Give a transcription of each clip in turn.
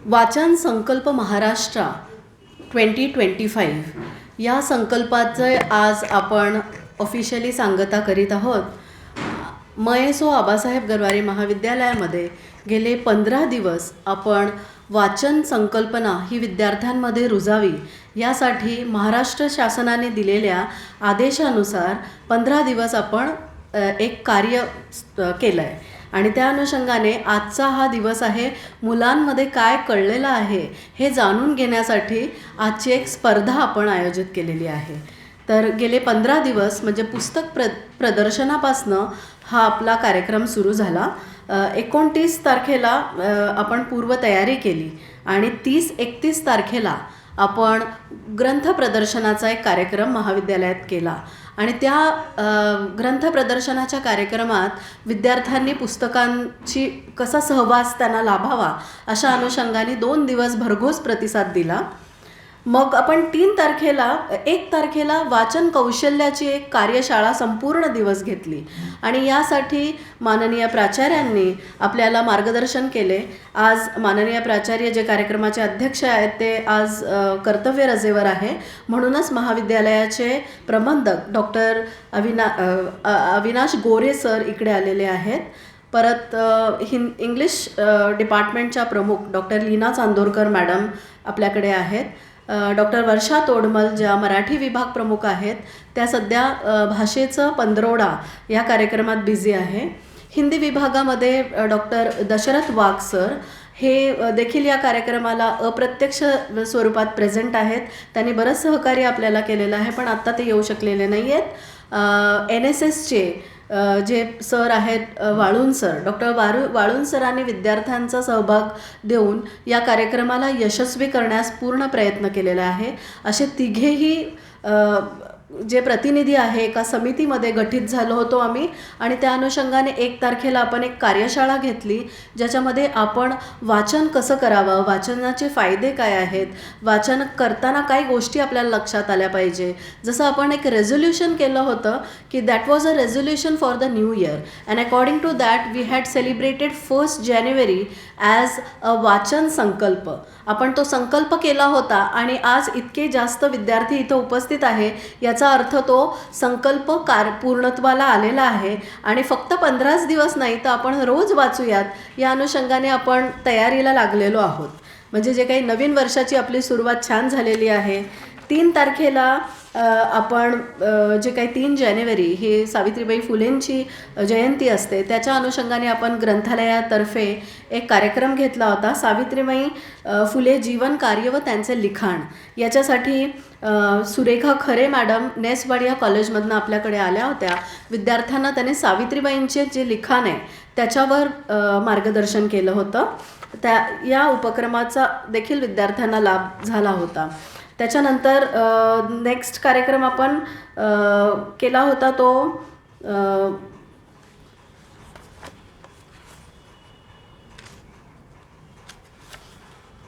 वाचन संकल्प महाराष्ट्र 2025 या संकल्पाचं आज आपण ऑफिशियली सांगता करीत आहोत. मयसो आबासाहेब गरवारे महाविद्यालयामध्ये गेले 15 दिवस आपण वाचन संकल्पना ही विद्यार्थ्यांमध्ये रुजावी यासाठी महाराष्ट्र शासनाने दिलेल्या आदेशानुसार 15 दिवस आपण एक कार्य केलं आहे आणि त्या अनुषंगाने आजचा हा दिवस आहे मुलांमध्ये काय कळलेलं आहे हे जाणून घेण्यासाठी आजची एक स्पर्धा आपण आयोजित केलेली आहे. तर गेले 15 दिवस म्हणजे पुस्तक प्रदर्शनापासनं हा आपला कार्यक्रम सुरू झाला. 29 तारखेला आपण पूर्वतयारी केली आणि 30-31 तारखेला आपण ग्रंथ प्रदर्शनाचा एक कार्यक्रम महाविद्यालयात केला आणि त्या ग्रंथ प्रदर्शनाच्या कार्यक्रमात विद्यार्थ्यांनी पुस्तकांची कसा सहवास त्यांना लाभावा अशा अनुषंगाने 2 दिवस भरघोस प्रतिसाद दिला. मग आपण 1 तारखेला वाचन कौशल्याची एक कार्यशाळा संपूर्ण दिवस घेतली आणि यासाठी माननीय प्राचार्यांनी आपल्याला मार्गदर्शन केले. आज माननीय प्राचार्य जे कार्यक्रमाचे अध्यक्ष आहेत ते आज कर्तव्य रजेवर आहे, म्हणूनच महाविद्यालयाचे प्रबंधक डॉक्टर अविनाश गोरे सर इकडे आलेले आहेत. परत इंग्लिश डिपार्टमेंटच्या प्रमुख डॉक्टर लीना चांदोरकर मॅडम आपल्याकडे आहेत. डॉक्टर वर्षा तोडमल ज्या मराठी विभाग प्रमुख आहेत त्या सध्या भाषेचं पंधरवडा या कार्यक्रमात बिझी आहे. हिंदी विभागामध्ये डॉक्टर दशरथ वाघ सर हे देखील या कार्यक्रमाला अप्रत्यक्ष स्वरूपात प्रेझेंट आहेत. त्यांनी बरंच सहकार्य आपल्याला केलेलं आहे पण आत्ता ते येऊ शकलेले नाही आहेत. NSSचे जे सर आहेत वाळून सर, डॉक्टर वाळून सरांनी विद्यार्थ्यांचा सहभाग देऊन या कार्यक्रमाला यशस्वी करण्यास पूर्ण प्रयत्न केलेला आहे. असे तिघेही जे प्रतिनिधी आहे एका समितीमध्ये गठीत झालो होतो आम्ही आणि त्या अनुषंगाने 1 तारखेला आपण एक कार्यशाळा घेतली ज्याच्यामध्ये आपण वाचन कसं करावं, वाचनाचे फायदे काय आहेत, वाचन करताना काही गोष्टी आपल्याला लक्षात आल्या पाहिजे. जसं आपण एक रेझोल्युशन केलं होतं की that was a resolution for the new year and according to that we had celebrated 1 January as a वाचन संकल्प. आपण तो संकल्प केला होता आणि आज इतके जास्त विद्यार्थी इथं उपस्थित आहे याचा अर्थ तो संकल्प पूर्णत्वाला आलेला आहे आणि फक्त 15 दिवस नाही तर आपण रोज वाचूयात या अनुषंगाने आपण तयारीला लागलेलो आहोत. म्हणजे जे काही नवीन वर्षाची आपली सुरुवात छान झालेली आहे. 3 तारखेला आपण जे काही 3 जानेवारी ही सावित्रीबाई फुलेंची जयंती असते त्याच्या अनुषंगाने आपण ग्रंथालयातर्फे एक कार्यक्रम घेतला होता. सावित्रीबाई फुले जीवन कार्य व त्यांचे लिखाण याच्यासाठी सुरेखा खरे मॅडम नेसवाडिया कॉलेजमधनं आपल्याकडे आल्या होत्या. विद्यार्थ्यांना त्याने सावित्रीबाईंचे जे लिखाण आहे त्याच्यावर मार्गदर्शन केलं होतं. या उपक्रमाचा देखील विद्यार्थ्यांना लाभ झाला होता. त्याच्यानंतर नेक्स्ट कार्यक्रम आपण केला होता तो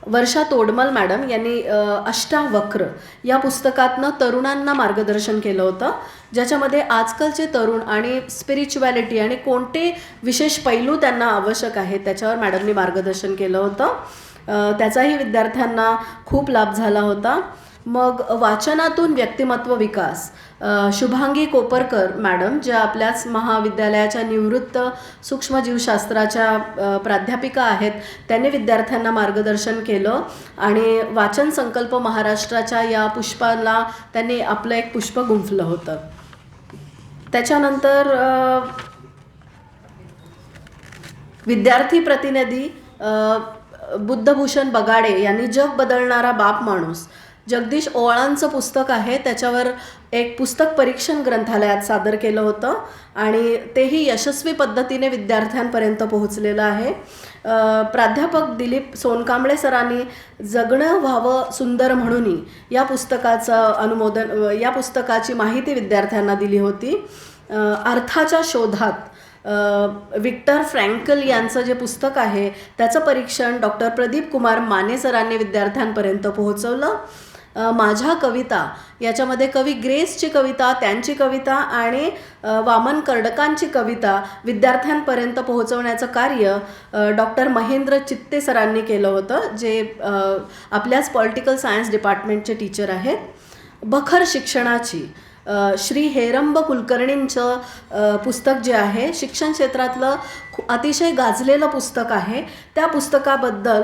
वर्षा तोडमल मॅडम यांनी अष्टावक्र या पुस्तकातनं तरुणांना मार्गदर्शन केलं होतं ज्याच्यामध्ये आजकालचे तरुण आणि स्पिरिच्युअलिटी आणि कोणते विशेष पैलू त्यांना आवश्यक आहे त्याच्यावर मॅडमनी मार्गदर्शन केलं होतं. त्याचाही विद्यार्थ्यांना खूप लाभ झाला होता. मग वाचनातून व्यक्तिमत्व विकास शुभांगी कोपरकर मॅडम ज्या आपल्याच महाविद्यालयाच्या निवृत्त सूक्ष्मजीवशास्त्राच्या प्राध्यापिका आहेत त्यांनी विद्यार्थ्यांना मार्गदर्शन केलं आणि वाचन संकल्प महाराष्ट्राच्या या पुष्पाला त्यांनी आपलं एक पुष्प गुंफलं होतं. त्याच्यानंतर विद्यार्थी प्रतिनिधी बुद्धभूषण बगाडे यांनी जग बदलणारा बाप माणूस जगदीश ओवाळांचं पुस्तक आहे त्याच्यावर एक पुस्तक परीक्षण ग्रंथालयात सादर केलं होतं आणि तेही यशस्वी पद्धतीने विद्यार्थ्यांपर्यंत पोहोचलेलं आहे. प्राध्यापक दिलीप सोनकांबळे सरांनी जगणं व्हावं सुंदर म्हणून या पुस्तकाची माहिती विद्यार्थ्यांना दिली होती. अर्थाच्या शोधात विक्टर फ्रँकल यांचं जे पुस्तक आहे त्याचं परीक्षण डॉक्टर प्रदीप कुमार माने सरांनी विद्यार्थ्यांपर्यंत पोहोचवलं. माझ्या कविता याच्यामध्ये कवी ग्रेसची कविता, त्यांची कविता आणि वामन कर्डकांची कविता विद्यार्थ्यांपर्यंत पोहोचवण्याचं कार्य डॉक्टर महेंद्र चित्ते सरांनी केलं होतं, जे आपल्याच पॉलिटिकल सायन्स डिपार्टमेंटचे टीचर आहेत. बखर शिक्षणाची श्री हेरंब कुलकर्णींचं पुस्तक जे आहे, शिक्षण क्षेत्रातलं अतिशय गाजलेलं पुस्तक आहे. त्या पुस्तकाबद्दल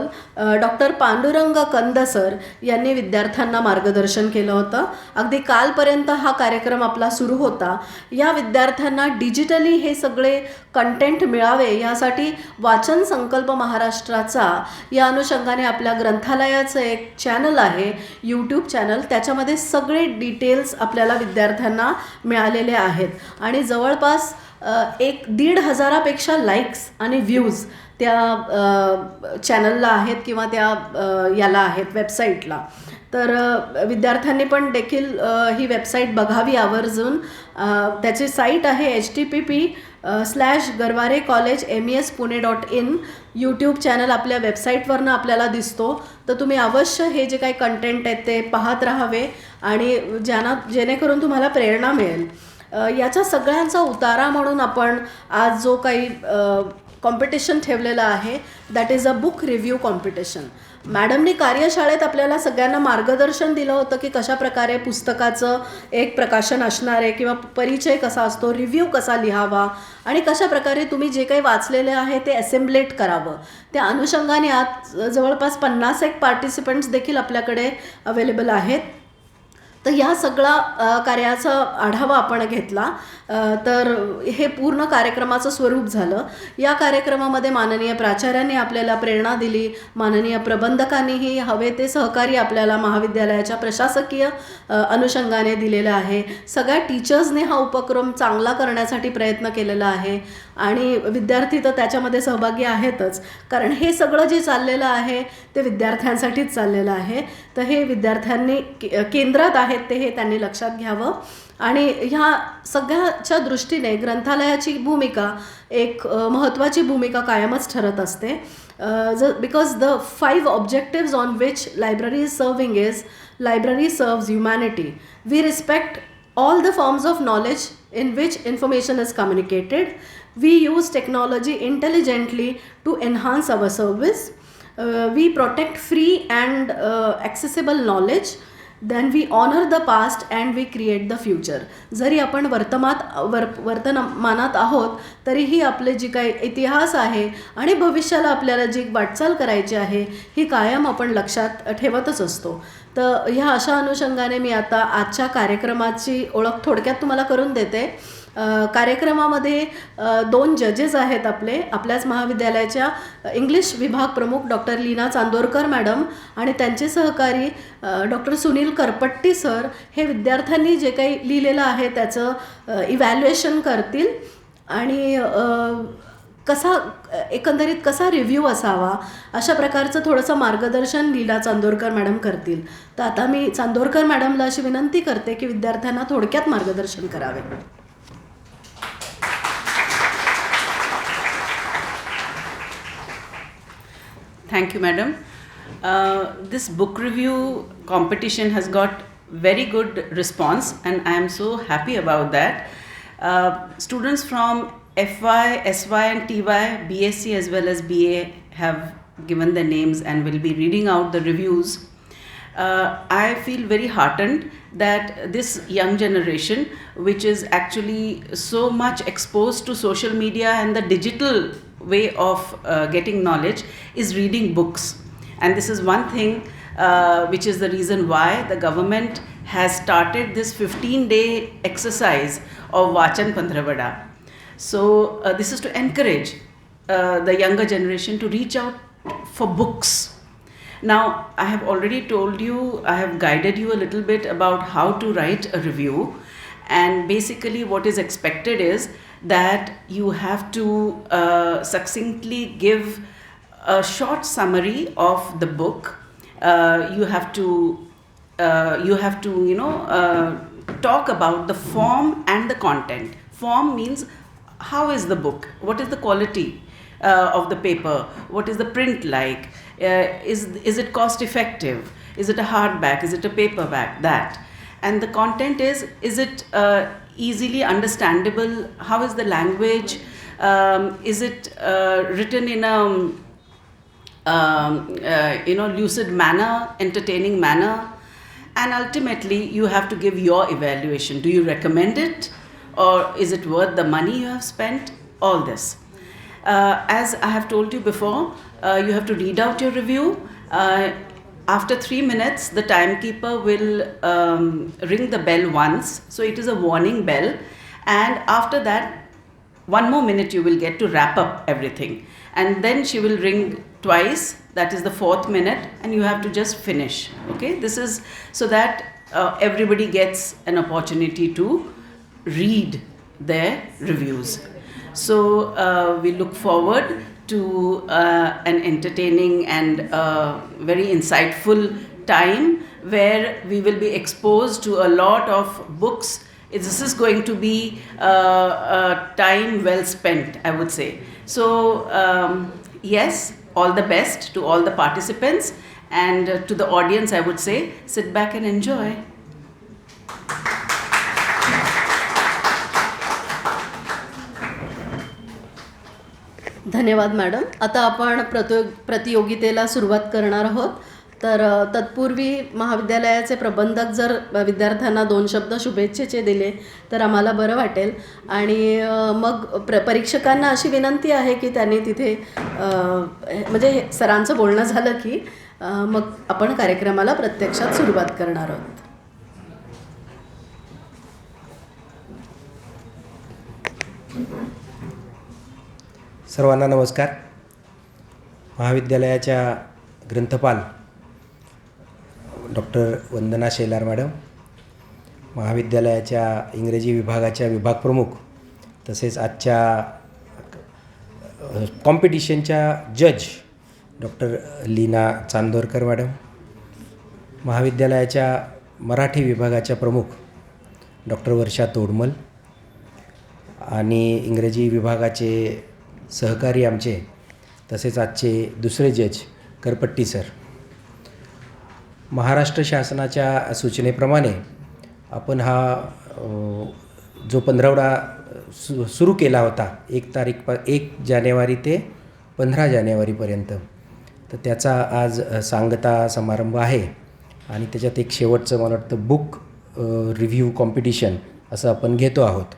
डॉक्टर पांडुरंग कंद सर यांनी विद्यार्थ्यांना मार्गदर्शन केलं होतं. अगदी कालपर्यंत हा कार्यक्रम आपला सुरू होता. या विद्यार्थ्यांना डिजिटली हे सगळे कंटेंट मिळावे यासाठी वाचन संकल्प महाराष्ट्राचा या अनुषंगाने आपल्या ग्रंथालयाचं एक चॅनल आहे, यूट्यूब चॅनल. त्याच्यामध्ये सगळे डिटेल्स आपल्याला विद्यार्थ्यांना मिळालेले आहेत आणि जवळपास 1,500पेक्षा लाईक्स आणि व्ह्यूज त्या चॅनलला आहेत किंवा त्या याला आहेत, वेबसाईटला. तर विद्यार्थ्यांनी पण देखील ही वेबसाईट बघावी आवर्जून. त्याची साईट आहे http://garwarecollege.mes.pune.in. यूट्यूब चॅनल आपल्या वेबसाईटवरनं आपल्याला दिसतो. तर तुम्ही अवश्य हे जे काही कंटेंट आहेत ते पाहत राहावे आणि जेणेकरून तुम्हाला प्रेरणा मिळेल. याचा सगळ्यांचा उतारा म्हणून आपण आज जो काही कॉम्पिटिशन ठेवलेला आहे, that is a book review competition. मॅडमनी कार्यशाळेत आपल्याला सगळ्यांना मार्गदर्शन दिलं होतं की कशाप्रकारे पुस्तकाचं एक प्रकाशन असणार आहे किंवा परिचय कसा असतो, रिव्ह्यू कसा लिहावा आणि कशाप्रकारे तुम्ही जे काही वाचलेले आहे ते असेम्बलेट करावं. त्या अनुषंगाने आज जवळपास 50 पार्टिसिपंट्स देखील आपल्याकडे अवेलेबल आहेत. तर ह्या सगळा कार्याचा आढावा आपण घेतला. तर हे पूर्ण कार्यक्रमाचं स्वरूप झालं. या कार्यक्रमामध्ये माननीय प्राचार्यांनी आपल्याला प्रेरणा दिली, माननीय प्रबंधकांनीही हवे ते सहकार्य आपल्याला महाविद्यालयाच्या प्रशासकीय अनुषंगाने दिलेलं आहे. सगळ्या टीचर्सने हा उपक्रम चांगला करण्यासाठी प्रयत्न केलेला आहे आणि विद्यार्थी तर त्याच्यामध्ये सहभागी आहेतच, कारण हे सगळं जे चाललेलं आहे ते विद्यार्थ्यांसाठीच चाललेलं आहे. तर हे विद्यार्थ्यांनी केंद्रात आहेत ते हे त्यांनी लक्षात घ्यावं. आणि ह्या सगळ्याच्या दृष्टीने ग्रंथालयाची भूमिका एक महत्त्वाची भूमिका कायमच ठरत असते. Because the 5 objectives on which library is serving is library serves humanity. We respect all the forms of knowledge in which information is communicated. We use technology intelligently to enhance our service. We protect free and accessible knowledge. Then we honor the past and we create the future. जरी आपण वर्तमानात आहोत तरीही आपले जी काही इतिहास आहे आणि भविष्याला आपल्याला जी वाटचाल करायची आहे ही कायम आपण लक्षात ठेवतच असतो. तर ह्या अशा अनुषंगाने मी आता आजच्या कार्यक्रमाची ओळख थोडक्यात तुम्हाला करून देते. कार्यक्रमामध्ये 2 जजेस आहेत आपल्याच महाविद्यालयाच्या इंग्लिश विभाग प्रमुख डॉक्टर लीना चांदोरकर मॅडम आणि त्यांचे सहकारी डॉक्टर सुनील करपट्टी सर. हे विद्यार्थ्यांनी जे काही लिहिलेलं आहे त्याचं इव्हॅल्युएशन करतील आणि एकंदरीत कसा रिव्ह्यू असावा अशा प्रकारचं थोडंसं मार्गदर्शन लीला चांदोरकर मॅडम करतील. तर आता मी चांदोरकर मॅडमला अशी विनंती करते की विद्यार्थ्यांना थोडक्यात मार्गदर्शन करावे. Thank you, madam. This book review competition has got very good response and I am so happy about that. Students from FY, SY and TY, BSc as well as BA have given their names and will be reading out the reviews. I feel very heartened that this young generation, which is actually so much exposed to social media and the digital way of getting knowledge, is reading books. And this is one thing which is the reason why the government has started this 15-day exercise of Vachan Pandravada. So this is to encourage the younger generation to reach out for books. Now, I have already told you, I have guided you a little bit about how to write a review, and basically what is expected is that you have to succinctly give a short summary of the book. You have to talk about the form and the content. Form means how is the book, what is the quality, of the paper? What is the print like? Is it cost effective? Is it a hardback? Is it a paperback? That. And the content is it easily understandable? How is the language? Is it written in a lucid manner, entertaining manner? And ultimately, you have to give your evaluation. Do you recommend it? Or is it worth the money you have spent? All this. As I have told you before, you have to read out your review. After 3 minutes, the timekeeper will ring the bell once. So it is a warning bell. And after that, 1 more minute you will get to wrap up everything. And then she will ring twice. That is the 4th minute. And you have to just finish. Okay? This is so that everybody gets an opportunity to read their reviews. So we look forward to an entertaining and very insightful time where we will be exposed to a lot of books. This is going to be time well spent, I would say. So yes, all the best to all the participants, and to the audience I would say, sit back and enjoy. धन्यवाद madam. आता आपण प्रतियोगितेला सुरुवात करणार आहोत. तर तत्पूर्वी महाविद्यालयाचे प्रबंधक जर विद्यार्थ्यांना 2 शब्द शुभेच्छेचे दिले तर आम्हाला बरं वाटेल. आणि मग परीक्षकांना अशी विनंती आहे की त्यांनी तिथे म्हणजे सरांचं बोलणं झालं की मग आपण कार्यक्रमाला प्रत्यक्षात सुरुवात करणार आहोत. सर्वांना नमस्कार. महाविद्यालयाच्या ग्रंथपाल डॉक्टर वंदना शेलार मॅडम, महाविद्यालयाच्या इंग्रजी विभागाच्या विभागप्रमुख, तसेच आजच्या कॉम्पिटिशनच्या जज डॉक्टर लीना चांदोरकर मॅडम, महाविद्यालयाच्या मराठी विभागाच्या प्रमुख डॉक्टर वर्षा तोडमल आणि इंग्रजी विभागाचे सहकारी आमचे, तसेच आजचे दुसरे जज करपट्टी सर. महाराष्ट्र शासनाच्या सूचनेप्रमाणे आपण हा जो 15वडा सुरू केला होता 1 जानेवारी ते 15 जानेवारीपर्यंत, तर त्याचा आज सांगता समारंभ आहे. आणि त्याच्यात एक शेवटचं मला वाटतं बुक रिव्ह्यू कॉम्पिटिशन असं आपण घेतो आहोत.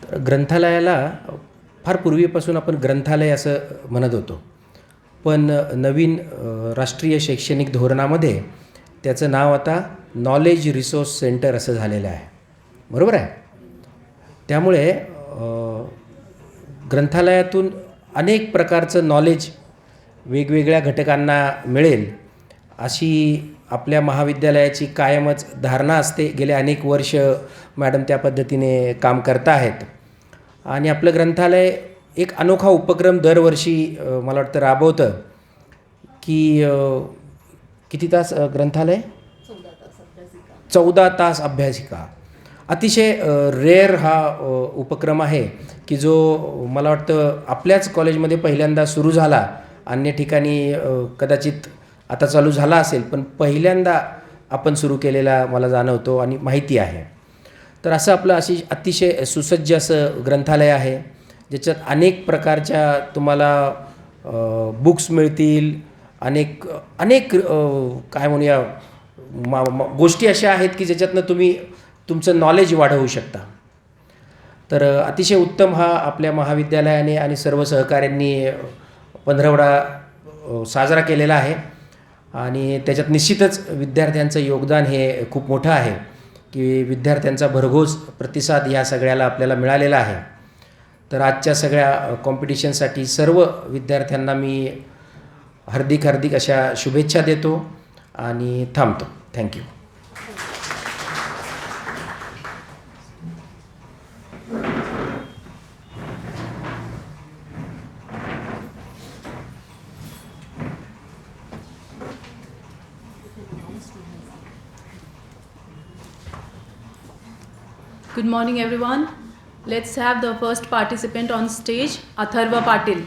तर ग्रंथालयाला फार पूर्वीपासून आपण ग्रंथालय असं म्हणत होतो, पण नवीन राष्ट्रीय शैक्षणिक धोरणामध्ये त्याचं नाव आता नॉलेज रिसोर्स सेंटर असं झालेलं आहे. बरोबर आहे. त्यामुळे ग्रंथालयातून अनेक प्रकारचं नॉलेज वेगवेगळ्या घटकांना मिळेल अशी आपल्या महाविद्यालयाची कायमच धारणा असते. गेले अनेक वर्ष मॅडम त्या पद्धतीने काम करत आहेत. आणि आपलं ग्रंथालय एक अनोखा उपक्रम दरवर्षी मला वाटतं राबवतं की किती तास ग्रंथालय 14 तास अभ्यासिका. अतिशय रेअर हा उपक्रम आहे की जो मला वाटतं आपल्याच कॉलेजमध्ये पहिल्यांदा सुरू झाला. अन्य ठिकाणी कदाचित आता चालू झाला असेल, पण पहिल्यांदा आपण सुरू केलेला मला जाणवतो आणि माहिती आहे. तर असं आपलं अतिशय सुसज्ज असं ग्रंथालय आहे, ज्याच्यात अनेक प्रकारच्या तुम्हाला बुक्स मिळतील. अनेक काय म्हणूया गोष्टी अशा आहेत की ज्याच्यातनं तुम्ही तुमचं नॉलेज वाढवू शकता. तर अतिशय उत्तम हा आपल्या महाविद्यालयाने आणि सर्व सहकाऱ्यांनी 15वडा साजरा केलेला आहे. आणि त्याच्यात निश्चितच विद्यार्थ्यांचं योगदान हे खूप मोठं आहे की विद्यार्थ्यांचा भरघोस प्रतिसाद या सगळ्याला आपल्याला मिळालेला आहे. तर आजच्या सगळ्या कॉम्पिटिशनसाठी सर्व विद्यार्थ्यांना मी हार्दिक अशा शुभेच्छा देतो आणि थांबतो. Thank you. Good morning, everyone. Let's have the first participant on stage, Atharva Patil.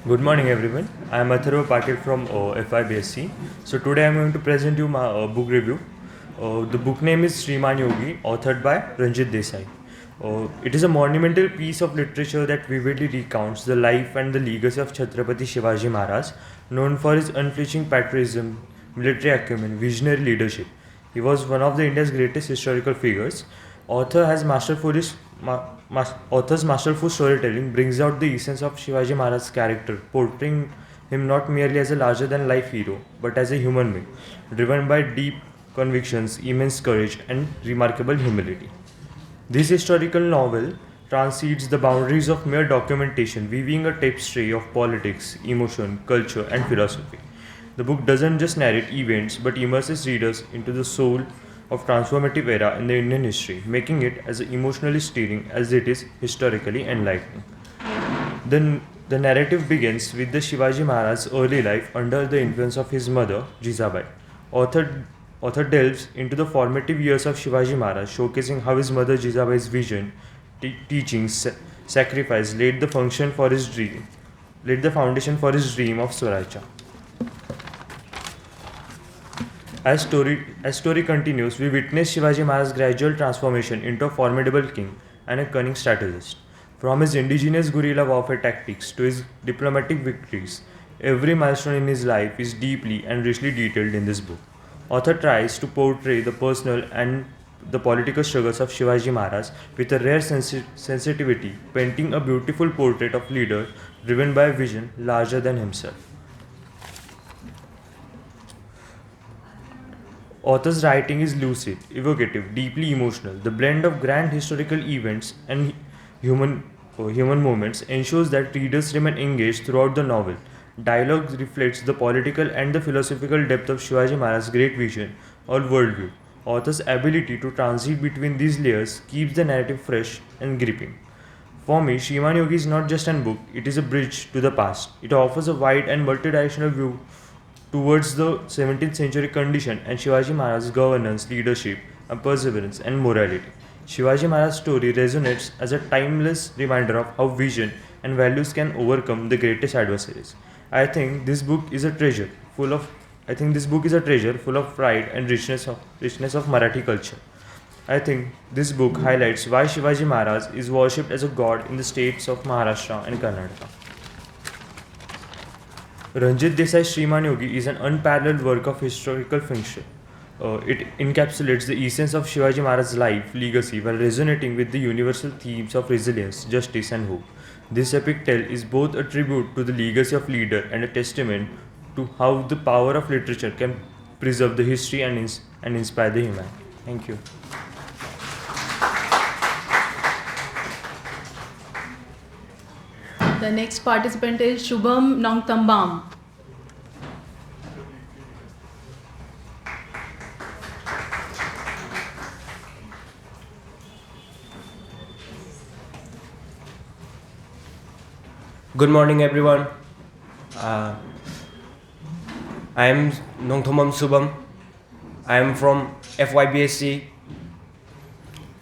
Good morning everyone. I am Atharva Patil from FIBSC. So today I am going to present you my book review. The book name is Shriman Yogi, authored by Ranjit Desai. It is a monumental piece of literature that vividly recounts the life and the legacy of Chhatrapati Shivaji Maharaj, known for his unflinching patriotism, military acumen, visionary leadership. He was one of the India's greatest historical figures. Author's masterful storytelling brings out the essence of Shivaji Maharaj's character, portraying him not merely as a larger-than-life hero, but as a human being, driven by deep convictions, immense courage, and remarkable humility. This historical novel transcends the boundaries of mere documentation, weaving a tapestry of politics, emotion, culture, and philosophy. The book doesn't just narrate events, but immerses readers into the soul of transformative era in the Indian history, making it as emotionally stirring as it is historically enlightening. The narrative begins with the Shivaji Maharaj's early life under the influence of his mother, Jizabai. Author delves into the formative years of Shivaji Maharaj, showcasing how his mother Jizabai's vision, teachings, sacrifice laid the foundation for his dream of Swarajya. As story continues, we witness Shivaji Maharaj's gradual transformation into a formidable king and a cunning strategist. From his indigenous guerrilla warfare tactics to his diplomatic victories, every milestone in his life is deeply and richly detailed in this book. Author tries to portray the personal and the political struggles of Shivaji Maharaj with a rare sensitivity, painting a beautiful portrait of a leader driven by a vision larger than himself. Author's writing is lucid, evocative, deeply emotional. The blend of grand historical events and human moments ensures that readers remain engaged throughout the novel. Dialogue reflects the political and the philosophical depth of Shivaji Maharaj's great vision or worldview. Author's ability to transit between these layers keeps the narrative fresh and gripping. For me, Shriman Yogi is not just an book, it is a bridge to the past. It offers a wide and multidirectional view towards the 17th century condition and Shivaji Maharaj's governance, leadership, and perseverance and morality. Shivaji Maharaj's story resonates as a timeless reminder of how vision and values can overcome the greatest adversaries. I think this book is a treasure full of pride and richness of Marathi culture. I think this book highlights why Shivaji Maharaj is worshipped as a god in the states of Maharashtra and Karnataka. Ranjit Desai's Shriman Yogi is an unparalleled work of historical fiction. It encapsulates the essence of Shivaji Maharaj's life, legacy, while resonating with the universal themes of resilience, justice, and hope. This epic tale is both a tribute to the legacy of leader and a testament to how the power of literature can preserve the history and inspire the human. Thank you. The next participant is Shubham Nongtambam. Good morning, everyone. I am Nongtambam Subham. I am from FYBSC.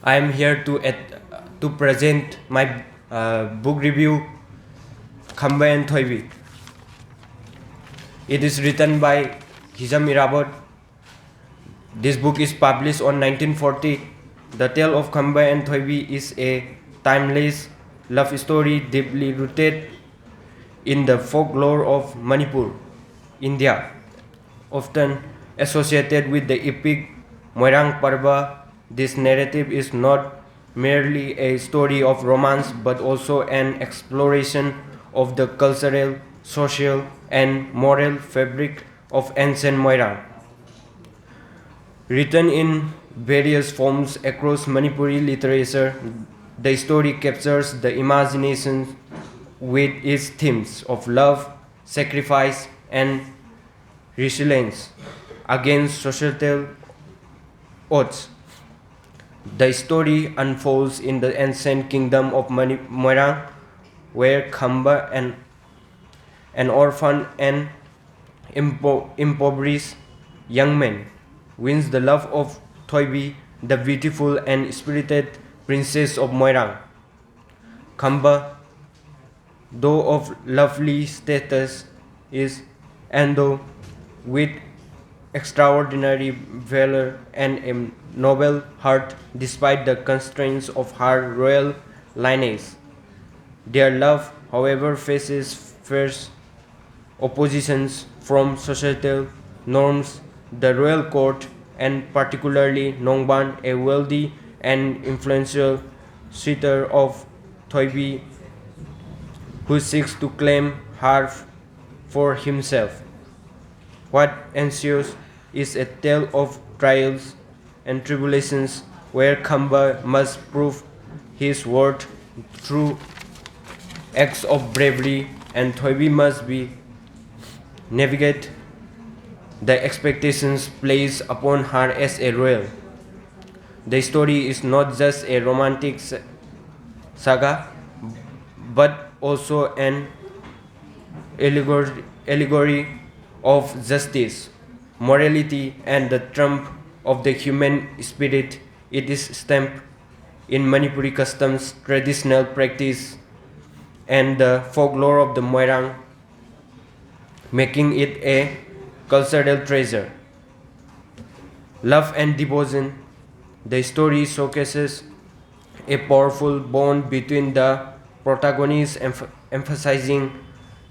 I am here to present my book review, Khamba and Thoibi. It is written by Hisham Irabad. This book is published on 1940. The tale of Khamba and Thoibi is a timeless love story deeply rooted in the folklore of Manipur, India, often associated with the epic Moirang Parva. This narrative is not merely a story of romance but also an exploration of the cultural, social, and moral fabric of ancient Moirang. Written in various forms across Manipuri literature, the story captures the imagination with its themes of love, sacrifice, and resilience against societal odds. The story unfolds in the ancient kingdom of Moirang, where Khamba and an orphan and impoverished young man, wins the love of Thoibi, the beautiful and spirited princess of Moirang. Khamba, though of lovely status, is endowed with extraordinary valor and a noble heart despite the constraints of her royal lineage. Their love, however, faces fierce oppositions from societal norms, the royal court, and particularly Nongban, a wealthy and influential suitor of Thoibi, who seeks to claim her for himself. What ensues is a tale of trials and tribulations where Khamba must prove his worth through acts of bravery, and Thoibi must be navigate the expectations placed upon her as a royal. The story is not just a romantic saga, but also an allegory of justice, morality, and the triumph of the human spirit. It is stamped in Manipuri customs, traditional practice, and the folklore of the Moirang, making it a cultural treasure. Love and devotion. The story showcases a powerful bond between the protagonists, emphasizing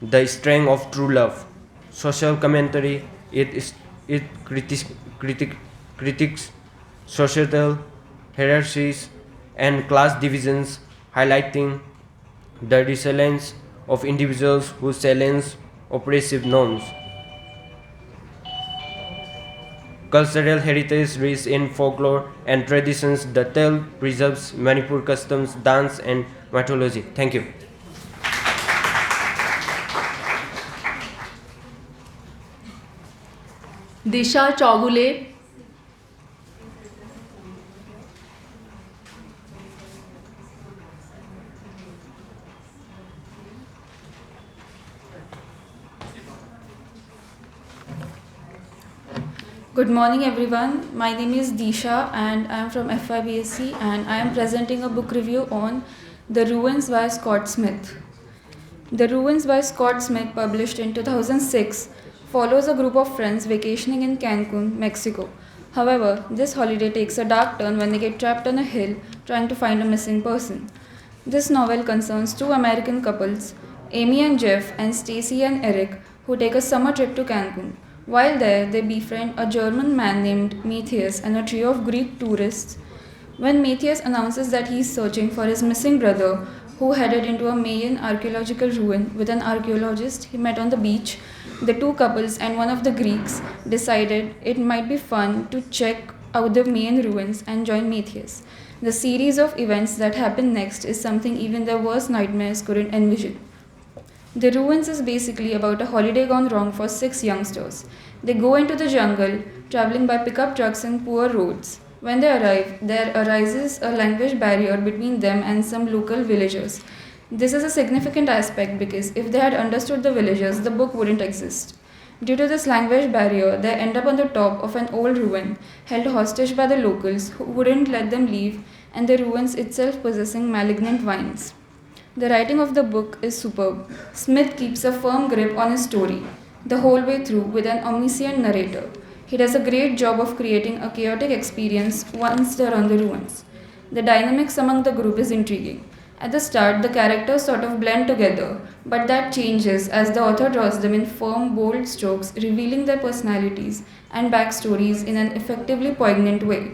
the strength of true love. Social commentary. It critiques societal hierarchies and class divisions, highlighting the resilience of individuals who challenge oppressive norms. Cultural heritage rich in folklore and traditions, the tale preserves Manipur customs, dance, and mythology. Thank you. Disha Chogule. Good morning everyone. My name is Disha and I am from FIBSC and I am presenting a book review on The Ruins by Scott Smith. The Ruins by Scott Smith, published in 2006, follows a group of friends vacationing in Cancun, Mexico. However, this holiday takes a dark turn when they get trapped on a hill trying to find a missing person. This novel concerns two American couples, Amy and Jeff, and Stacy and Eric, who take a summer trip to Cancun. While there, they befriend a German man named Matthias and a trio of Greek tourists. When Matthias announces that he is searching for his missing brother, who headed into a Mayan archaeological ruin with an archaeologist he met on the beach, the two couples and one of the Greeks decided it might be fun to check out the Mayan ruins and join Matthias. The series of events that happen next is something even their worst nightmares couldn't envision. The Ruins is basically about a holiday gone wrong for 6 youngsters. They go into the jungle, traveling by pickup trucks and poor roads. When they arrive, there arises a language barrier between them and some local villagers. This is a significant aspect because if they had understood the villagers, the book wouldn't exist. Due to this language barrier, they end up on the top of an old ruin, held hostage by the locals who wouldn't let them leave, and the ruins itself possessing malignant vines. The writing of the book is superb. Smith keeps a firm grip on his story the whole way through with an omniscient narrator. He does a great job of creating a chaotic experience once they're on the ruins. The dynamics among the group is intriguing. At the start, the characters sort of blend together, but that changes as the author draws them in firm, bold strokes, revealing their personalities and backstories in an effectively poignant way.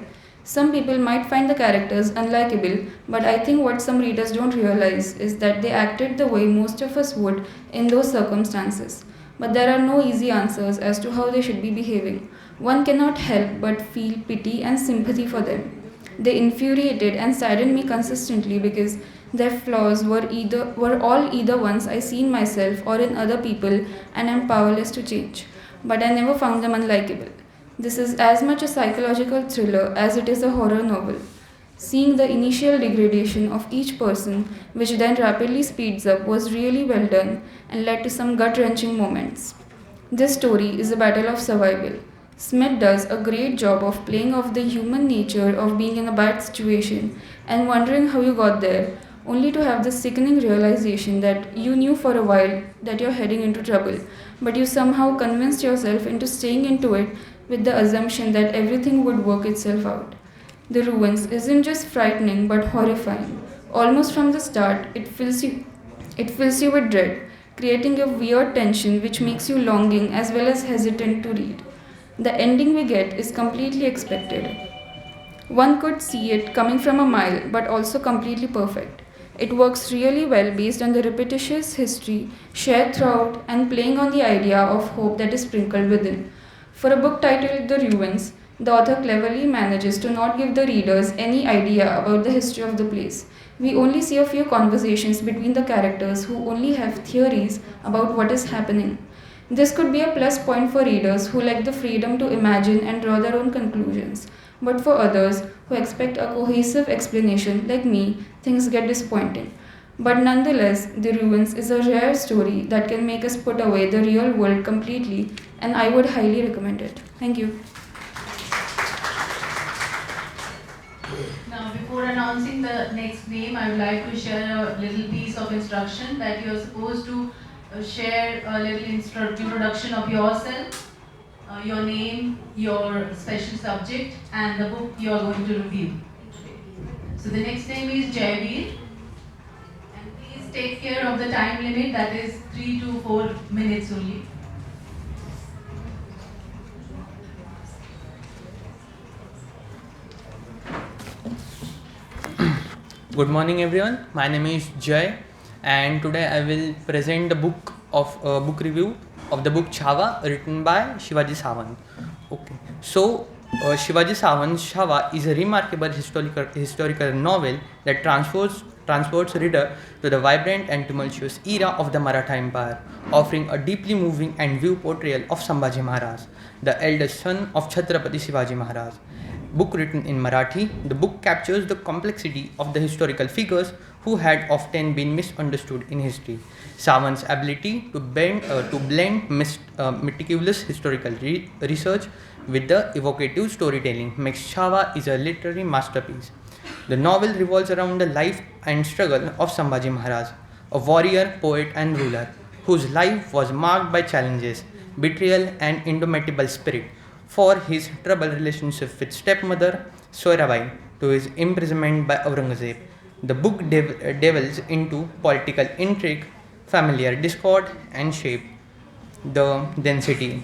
Some people might find the characters unlikable, but I think what some readers don't realize is that they acted the way most of us would in those circumstances. But there are no easy answers as to how they should be behaving. One cannot help but feel pity and sympathy for them. They infuriated and saddened me consistently because their flaws were all either ones I see in myself or in other people and am powerless to change. But I never found them unlikable. This is as much a psychological thriller as it is a horror novel. Seeing the initial degradation of each person, which then rapidly speeds up, was really well done and led to some gut wrenching moments. This story is a battle of survival. Smith does a great job of playing off the human nature of being in a bad situation and wondering how you got there, only to have the sickening realization that you knew for a while that you're heading into trouble, but you somehow convinced yourself into staying into it with the assumption that everything would work itself out. The ruins isn't just frightening but horrifying. Almost from the start, it fills you with dread, creating a weird tension which makes you longing as well as hesitant to read. The ending we get is completely expected. One could see it coming from a mile, but also completely perfect. It works really well based on the repetitious history shared throughout and playing on the idea of hope that is sprinkled within. For a book titled The Ruins, the author cleverly manages to not give the readers any idea about the history of the place. We only see a few conversations between the characters who only have theories about what is happening. This could be a plus point for readers who like the freedom to imagine and draw their own conclusions. But for others who expect a cohesive explanation, like me, things get disappointing. But nonetheless, The Ruins is a rare story that can make us put away the real world completely, and I would highly recommend it. Thank you. Now, before announcing the next name, I would like to share a little piece of instruction that you are supposed to share a little introduction of yourself, your name, your special subject, and the book you are going to review. So the next name is Jaivir, and please take care of the time limit, that is 3 to 4 minutes only. Good morning everyone, my name is Jay and today I will present the book review of the book Chhawa written by Shivaji Sawant. Okay, so Shivaji Sawant's Chhawa is a remarkable historical novel that transports reader to the vibrant and tumultuous era of the Maratha Empire, offering a deeply moving and vivid portrayal of Sambhaji Maharaj, the eldest son of Chhatrapati Shivaji Maharaj. Book written in Marathi, the book captures the complexity of the historical figures who had often been misunderstood in history. Sawant's ability to blend meticulous historical research with the evocative storytelling makes Chhawa is a literary masterpiece. The novel revolves around the life and struggle of Sambhaji Maharaj, a warrior, poet and ruler, whose life was marked by challenges, betrayal and indomitable spirit, for his troubled relationship with stepmother Soirabai to his imprisonment by Aurangzeb. The book delves into political intrigue, familiar discord and shape the density.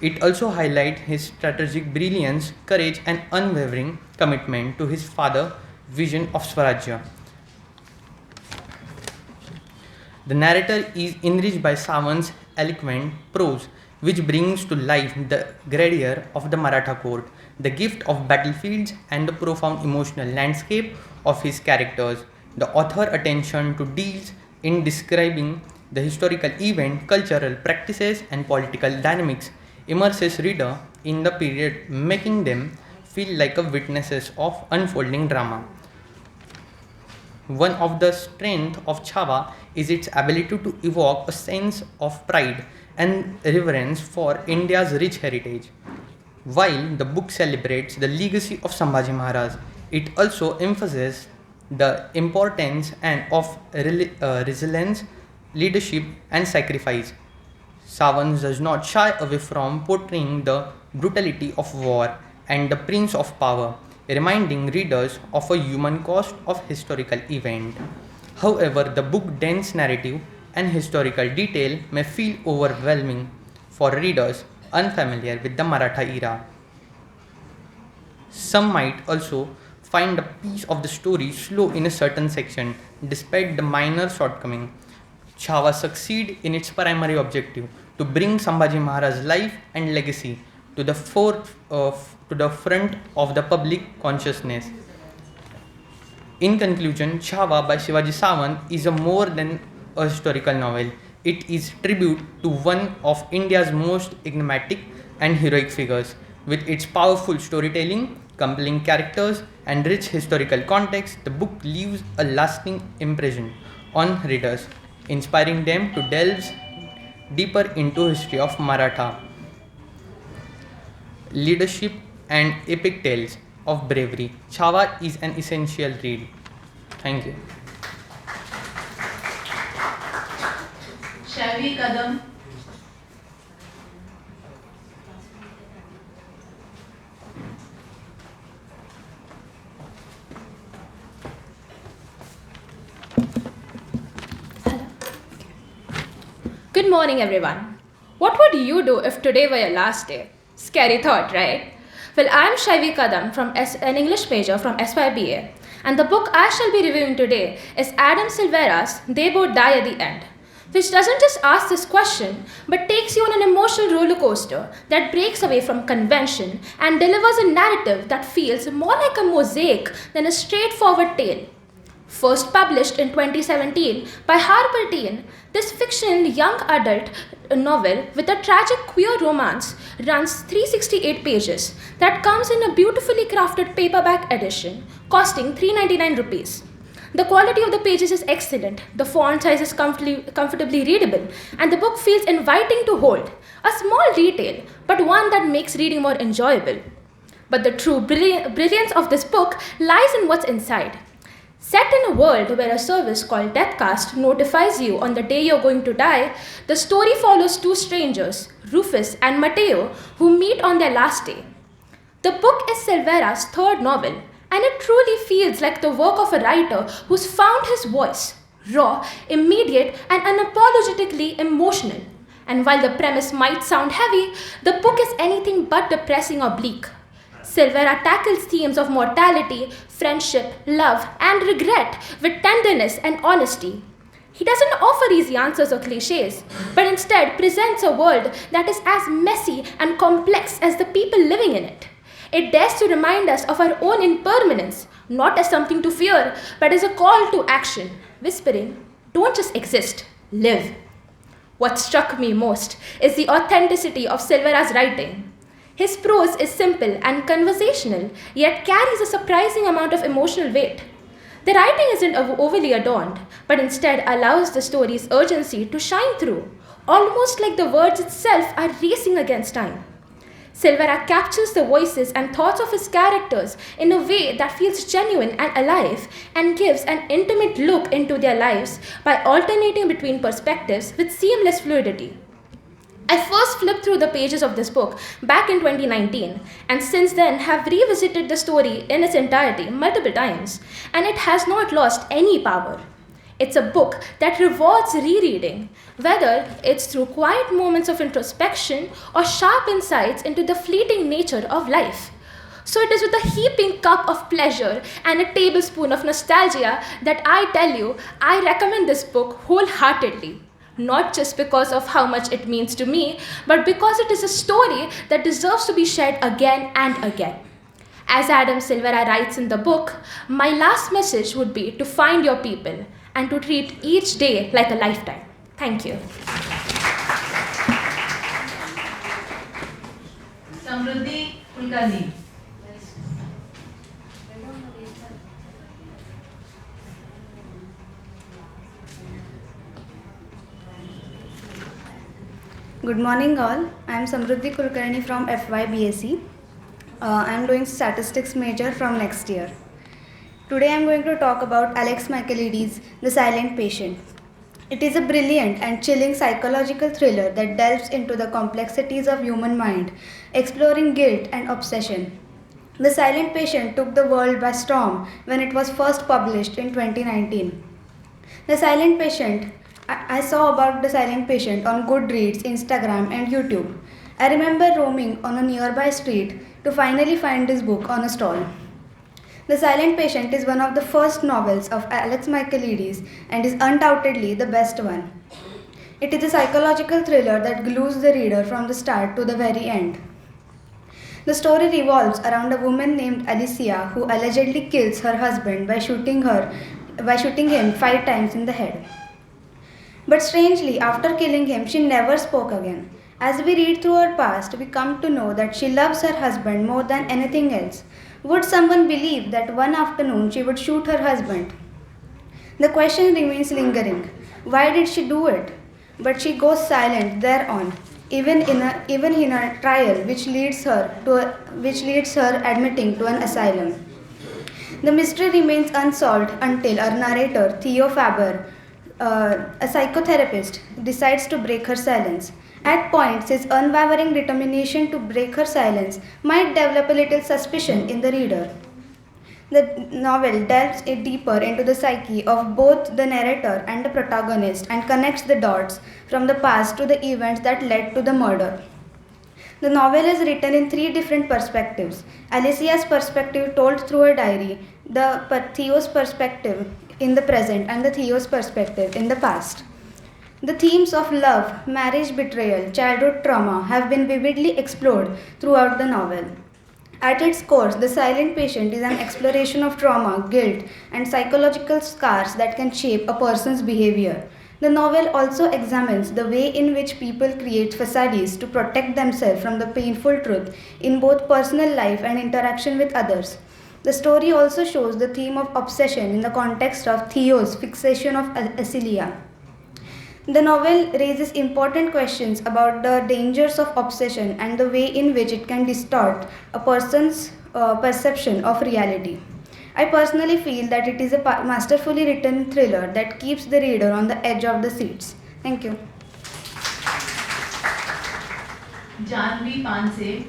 It also highlights his strategic brilliance, courage and unwavering commitment to his father's vision of Swarajya. The narrator is enriched by Sawant's eloquent prose, which brings to life the grandeur of the Maratha court, the gift of battlefields, and the profound emotional landscape of his characters. The author's attention to details in describing the historical event, cultural practices, and political dynamics immerses reader in the period, making them feel like witnesses of unfolding drama. One of the strengths of Chhawa is its ability to evoke a sense of pride and reverence for India's rich heritage. While the book celebrates the legacy of Sambhaji Maharaj, it also emphasizes the importance of resilience, leadership and sacrifice. Sawant does not shy away from portraying the brutality of war and the prince of power, reminding readers of a human cost of historical event. However, the book's dense narrative and historical detail may feel overwhelming for readers unfamiliar with the Maratha era. Some might also find a piece of the story slow in a certain section, despite the minor shortcoming. Chhawa succeeds in its primary objective, to bring Sambhaji Maharaj's life and legacy to the front of the public consciousness. In conclusion, Chhawa by Shivaji Sawant is a more than a historical novel. It is tribute to one of India's most enigmatic and heroic figures. With its powerful storytelling, compelling characters, and rich historical context, the book leaves a lasting impression on readers, inspiring them to delve deeper into history of Maratha leadership and epic tales of bravery. Chhawa is an essential read. Thank you. Shavi Kadam. Good morning, everyone. What would you do if today were your last day? Scary thought, right? Well, I'm Shaivi Kadam, an English major from SYBA, and the book I shall be reviewing today is Adam Silvera's They Both Die at the End, which doesn't just ask this question, but takes you on an emotional roller coaster that breaks away from convention and delivers a narrative that feels more like a mosaic than a straightforward tale. First published in 2017 by Harper Teen, this fictional young adult novel with a tragic queer romance runs 368 pages that comes in a beautifully crafted paperback edition costing 399 rupees. The quality of the pages is excellent, the font size is comfortably readable, and the book feels inviting to hold. A small detail, but one that makes reading more enjoyable. But the true brilliance of this book lies in what's inside. Set in a world where a service called Deathcast notifies you on the day you're going to die, the story follows two strangers, Rufus and Mateo, who meet on their last day. The book is Silvera's third novel, and it truly feels like the work of a writer who's found his voice, raw, immediate, and unapologetically emotional. And while the premise might sound heavy, the book is anything but depressing or bleak. Silvera tackles themes of mortality, friendship, love, and regret with tenderness and honesty. He doesn't offer easy answers or cliches, but instead presents a world that is as messy and complex as the people living in it. It dares to remind us of our own impermanence, not as something to fear, but as a call to action, whispering, "Don't just exist, live." What struck me most is the authenticity of Silvera's writing. His prose is simple and conversational, yet carries a surprising amount of emotional weight. The writing isn't overly adorned, but instead allows the story's urgency to shine through, almost like the words itself are racing against time. Silvera captures the voices and thoughts of his characters in a way that feels genuine and alive, and gives an intimate look into their lives by alternating between perspectives with seamless fluidity. I first flipped through the pages of this book back in 2019, and since then have revisited the story in its entirety multiple times, and it has not lost any power. It's a book that rewards rereading, whether it's through quiet moments of introspection or sharp insights into the fleeting nature of life. So it is with a heaping cup of pleasure and a tablespoon of nostalgia that I tell you I recommend this book wholeheartedly. Not just because of how much it means to me, but because it is a story that deserves to be shared again and again. As Adam Silvera writes in the book, my last message would be to find your people and to treat each day like a lifetime. Thank you. Samruddhi Kulkarni. Good morning all. I am Samruddhi Kulkarni from FYBSc. I am doing statistics major from next year. Today I am going to talk about Alex Michaelides' The Silent Patient. It is a brilliant and chilling psychological thriller that delves into the complexities of human mind, exploring guilt and obsession. The Silent Patient took the world by storm when it was first published in 2019. The Silent Patient I saw about The Silent Patient on Goodreads, Instagram, and YouTube. I remember roaming on a nearby street to finally find this book on a stall. The Silent Patient is one of the first novels of Alex Michaelides and is undoubtedly the best one. It is a psychological thriller that glues the reader from the start to the very end. The story revolves around a woman named Alicia who allegedly kills her husband by shooting him 5 times in the head. But strangely, after killing him, she never spoke again. As we read through her past, we come to know that she loves her husband more than anything else. Would someone believe that one afternoon she would shoot her husband? The question remains lingering. Why did she do it? But she goes silent thereon, even in a trial which leads her admitting to an asylum. The mystery remains unsolved until our narrator, Theo Faber, a psychotherapist, decides to break her silence. At points, his unwavering determination to break her silence might develop a little suspicion in the reader. The novel delves deeper into the psyche of both the narrator and the protagonist and connects the dots from the past to the events that led to the murder. The novel is written in three different perspectives: Alicia's perspective told through her diary, Theo's perspective in the present, and the Theo's perspective in the past. The themes of love, marriage betrayal, childhood trauma have been vividly explored throughout the novel. At its core, The Silent Patient is an exploration of trauma, guilt, and psychological scars that can shape a person's behavior. The novel also examines the way in which people create facades to protect themselves from the painful truth in both personal life and interaction with others. The story also shows the theme of obsession in the context of Theo's fixation of Acelia. The novel raises important questions about the dangers of obsession and the way in which it can distort a person's perception of reality. I personally feel that it is a masterfully written thriller that keeps the reader on the edge of the seats. Thank you. Janvi Panse.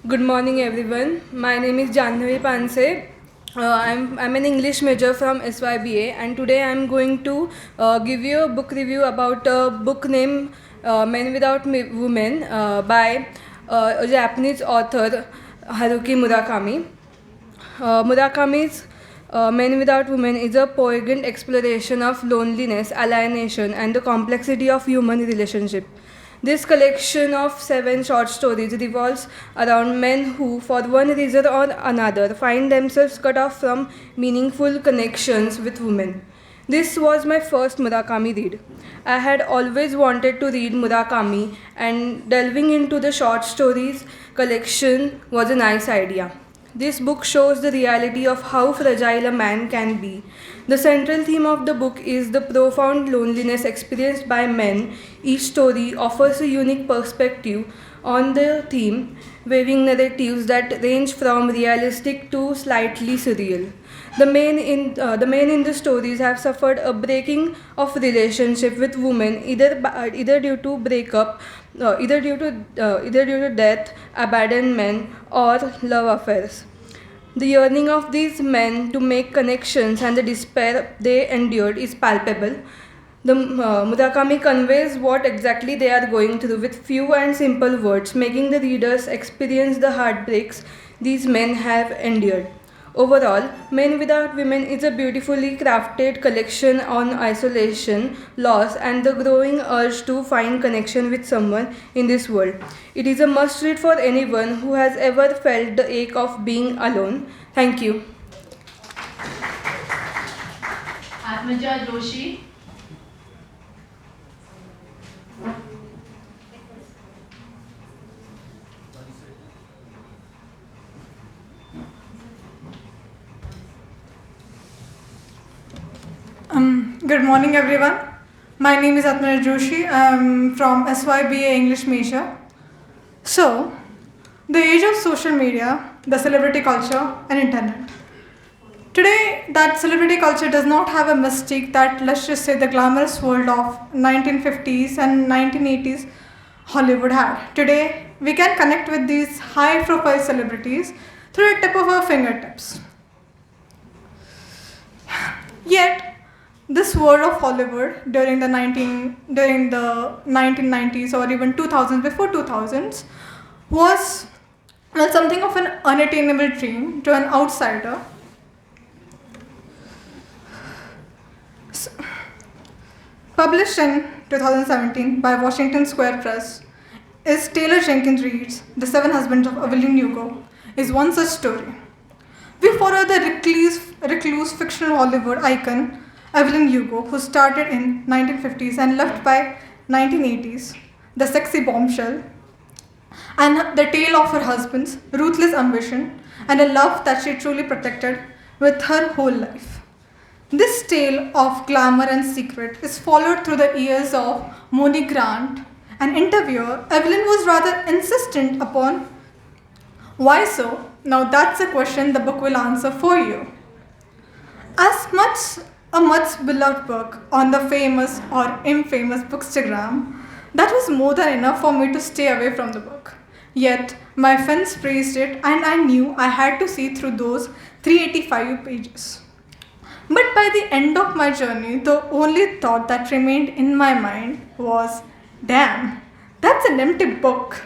Good morning, everyone. My name is Janvi Panse. I'm an English major from SYBA, and today I'm going to give you a book review about a book named Men Without Women by a Japanese author, Haruki Murakami. Murakami's Men Without Women is a poignant exploration of loneliness, alienation, and the complexity of human relationship. This collection of 7 short stories revolves around men who, for one reason or another, find themselves cut off from meaningful connections with women. This was my first Murakami read. I had always wanted to read Murakami, and delving into the short stories collection was a nice idea. This book shows the reality of how fragile a man can be. The central theme of the book is the profound loneliness experienced by men. Each story offers a unique perspective on the theme, weaving narratives that range from realistic to slightly surreal. The men in the stories have suffered a breaking of relationship with women, either due to breakup, either due to death, abandonment, or love affairs. The yearning of these men to make connections and the despair they endured is palpable. The Murakami conveys what exactly they are going through with few and simple words, making the readers experience the heartbreaks these men have endured. Overall, Men Without Women is a beautifully crafted collection on isolation, loss, and the growing urge to find connection with someone in this world. It is a must-read for anyone who has ever felt the ache of being alone. Thank you. Atmaja Joshi. Good morning, everyone. My name is Atmana Joshi. I'm from SYBA English major. So, the age of social media, the celebrity culture, and internet. Today, that celebrity culture does not have a mystique that, let's just say, the glamorous world of 1950s and 1980s Hollywood had. Today, we can connect with these high-profile celebrities through the tip of our fingertips. Yet, this world of Hollywood during the 1990s or even 2000s, before 2000s, was something of an unattainable dream to an outsider. Published in 2017 by Washington Square Press, is Taylor Jenkins Reid's The Seven Husbands of Evelyn Hugo, is one such story. We follow the recluse fictional Hollywood icon Evelyn Hugo, who started in 1950s and left by 1980s, the sexy bombshell, and the tale of her husband's ruthless ambition and a love that she truly protected with her whole life. This tale of glamour and secret is followed through the years of Moni Grant, an interviewer. Evelyn was rather insistent upon. Why so? Now that's a question the book will answer for you. As much a much beloved book on the famous or infamous Bookstagram, that was more than enough for me to stay away from the book. Yet, my friends praised it and I knew I had to see through those 385 pages. But by the end of my journey, the only thought that remained in my mind was, damn, that's an empty book.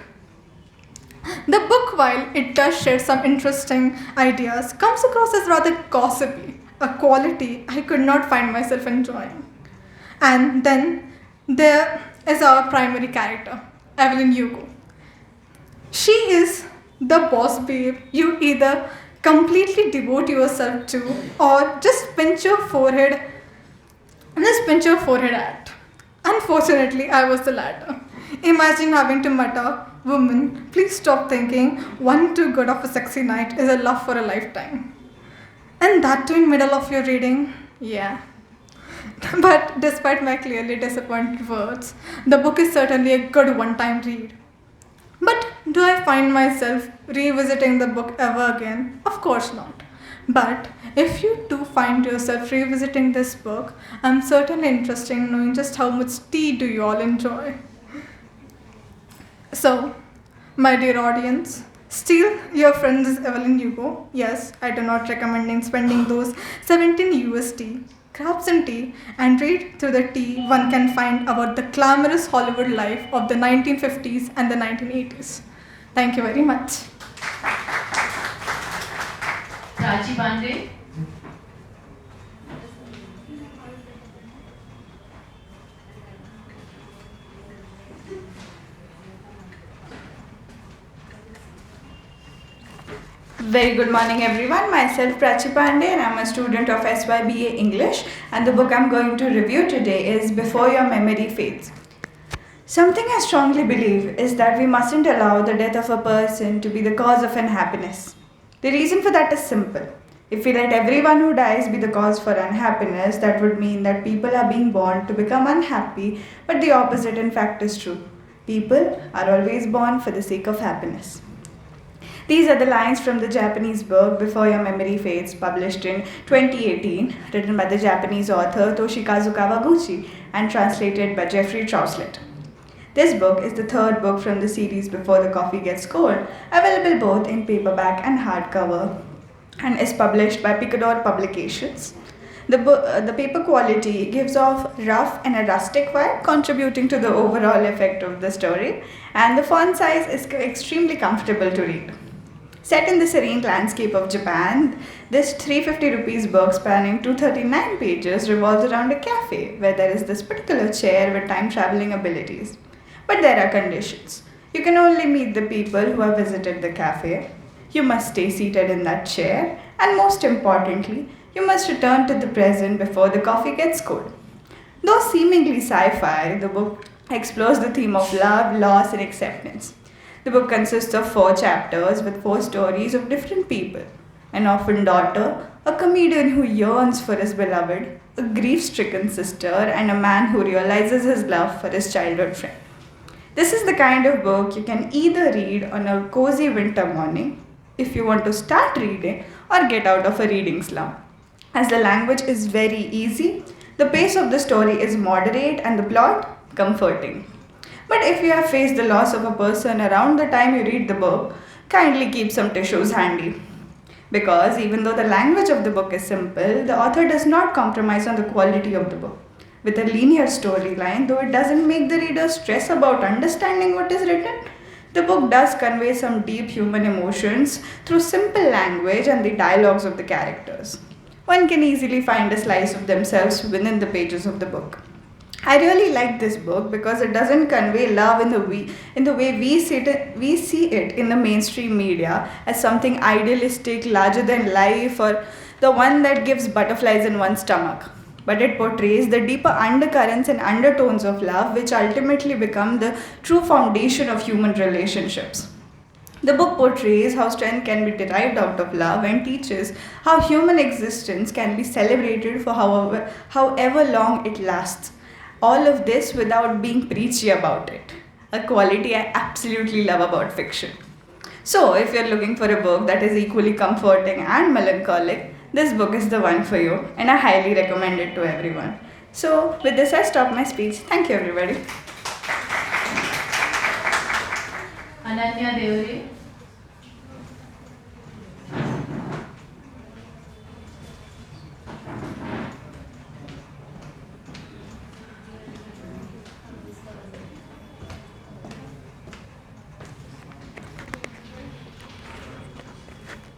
The book, while it does share some interesting ideas, comes across as rather gossipy, a quality I could not find myself enjoying. And then there is our primary character, Evelyn Hugo. She is the boss babe you either completely devote yourself to or just pinch your forehead at. Unfortunately, I was the latter. Imagine having to mutter, "Woman, please stop thinking one too good of a sexy night is a love for a lifetime." And that too in middle of your reading? Yeah. But despite my clearly disappointed words, the book is certainly a good one-time read. But do I find myself revisiting the book ever again? Of course not. But if you do find yourself revisiting this book, I'm certainly interested in knowing just how much tea do you all enjoy. So, my dear audience, steal your friend's Evelyn Hugo. Yes, I do not recommend spending those 17 USD. Grab some tea and read through the tea one can find about the glamorous Hollywood life of the 1950s and the 1980s. Thank you very much. Prachi Pandey. Very good morning everyone, myself Prachi Pandey and I'm a student of SYBA English and the book I'm going to review today is Before Your Memory Fades. Something I strongly believe is that we mustn't allow the death of a person to be the cause of unhappiness. The reason for that is simple. If we let everyone who dies be the cause for unhappiness, that would mean that people are being born to become unhappy, but the opposite in fact is true. People are always born for the sake of happiness. These are the lines from the Japanese book Before Your Memory Fades, published in 2018, written by the Japanese author Toshikazu Kawaguchi and translated by Jeffrey Trouslet. This book is the third book from the series Before the Coffee Gets Cold, available both in paperback and hardcover, and is published by Picador Publications. The paper quality gives off rough and a rustic vibe, contributing to the overall effect of the story, and the font size is extremely comfortable to read. Set in the serene landscape of Japan, this 350 rupees book spanning 239 pages revolves around a cafe where there is this particular chair with time-traveling abilities. But there are conditions. You can only meet the people who have visited the cafe. You must stay seated in that chair, and most importantly, you must return to the present before the coffee gets cold. Though seemingly sci-fi, the book explores the theme of love, loss, and acceptance. The book consists of 4 chapters with 4 stories of different people. An orphan daughter, a comedian who yearns for his beloved, a grief-stricken sister, and a man who realizes his love for his childhood friend. This is the kind of book you can either read on a cozy winter morning, if you want to start reading, or get out of a reading slump. As the language is very easy, the pace of the story is moderate, and the plot comforting. But if you have faced the loss of a person around the time you read the book, kindly keep some tissues handy. Because even though the language of the book is simple, the author does not compromise on the quality of the book. With a linear storyline, though it doesn't make the reader stress about understanding what is written, the book does convey some deep human emotions through simple language and the dialogues of the characters. One can easily find a slice of themselves within the pages of the book. I really like this book because it doesn't convey love in the way we see it in the mainstream media as something idealistic, larger than life, or the one that gives butterflies in one's stomach. But it portrays the deeper undercurrents and undertones of love, which ultimately become the true foundation of human relationships. The book portrays how strength can be derived out of love and teaches how human existence can be celebrated for however long it lasts. All of this without being preachy about it, a quality I absolutely love about fiction. So, if you're looking for a book that is equally comforting and melancholic, this book is the one for you, and I highly recommend it to everyone. So, with this, I stop my speech. Thank you, everybody. Ananya Devre.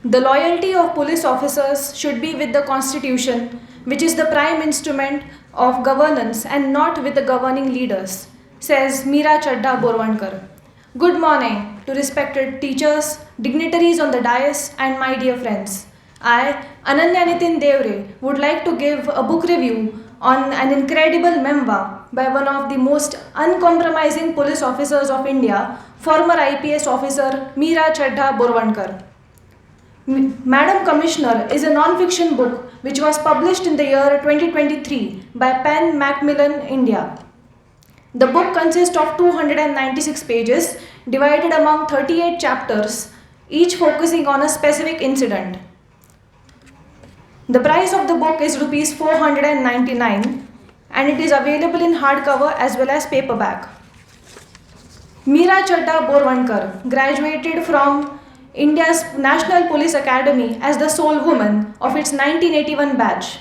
The loyalty of police officers should be with the Constitution, which is the prime instrument of governance, and not with the governing leaders, says Meera Chadda Borwankar. Good morning to respected teachers, dignitaries on the dais, and my dear friends. I, Ananya Nitin Devre, would like to give a book review on an incredible memoir by one of the most uncompromising police officers of India, former IPS officer Meera Chadda Borwankar. Madam Commissioner is a non-fiction book which was published in the year 2023 by Penn Macmillan India. The book consists of 296 pages divided among 38 chapters, each focusing on a specific incident. The price of the book is Rs 499 and it is available in hardcover as well as paperback. Meera Chadda Borwankar graduated from India's National Police Academy as the sole woman of its 1981 batch.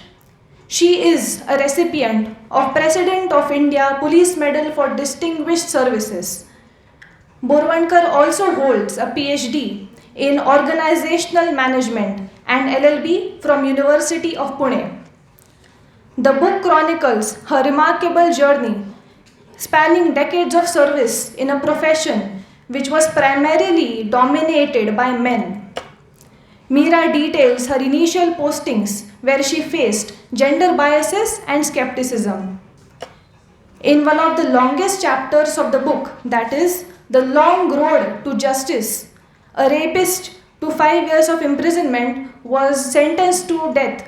She is a recipient of President of India Police Medal for Distinguished Services. Borwankar also holds a PhD in Organizational Management and LLB from University of Pune. The book chronicles her remarkable journey, spanning decades of service in a profession which was primarily dominated by men. Meera details her initial postings where she faced gender biases and skepticism. In one of the longest chapters of the book, that is, The Long Road to Justice, a rapist to 5 years of imprisonment was sentenced to death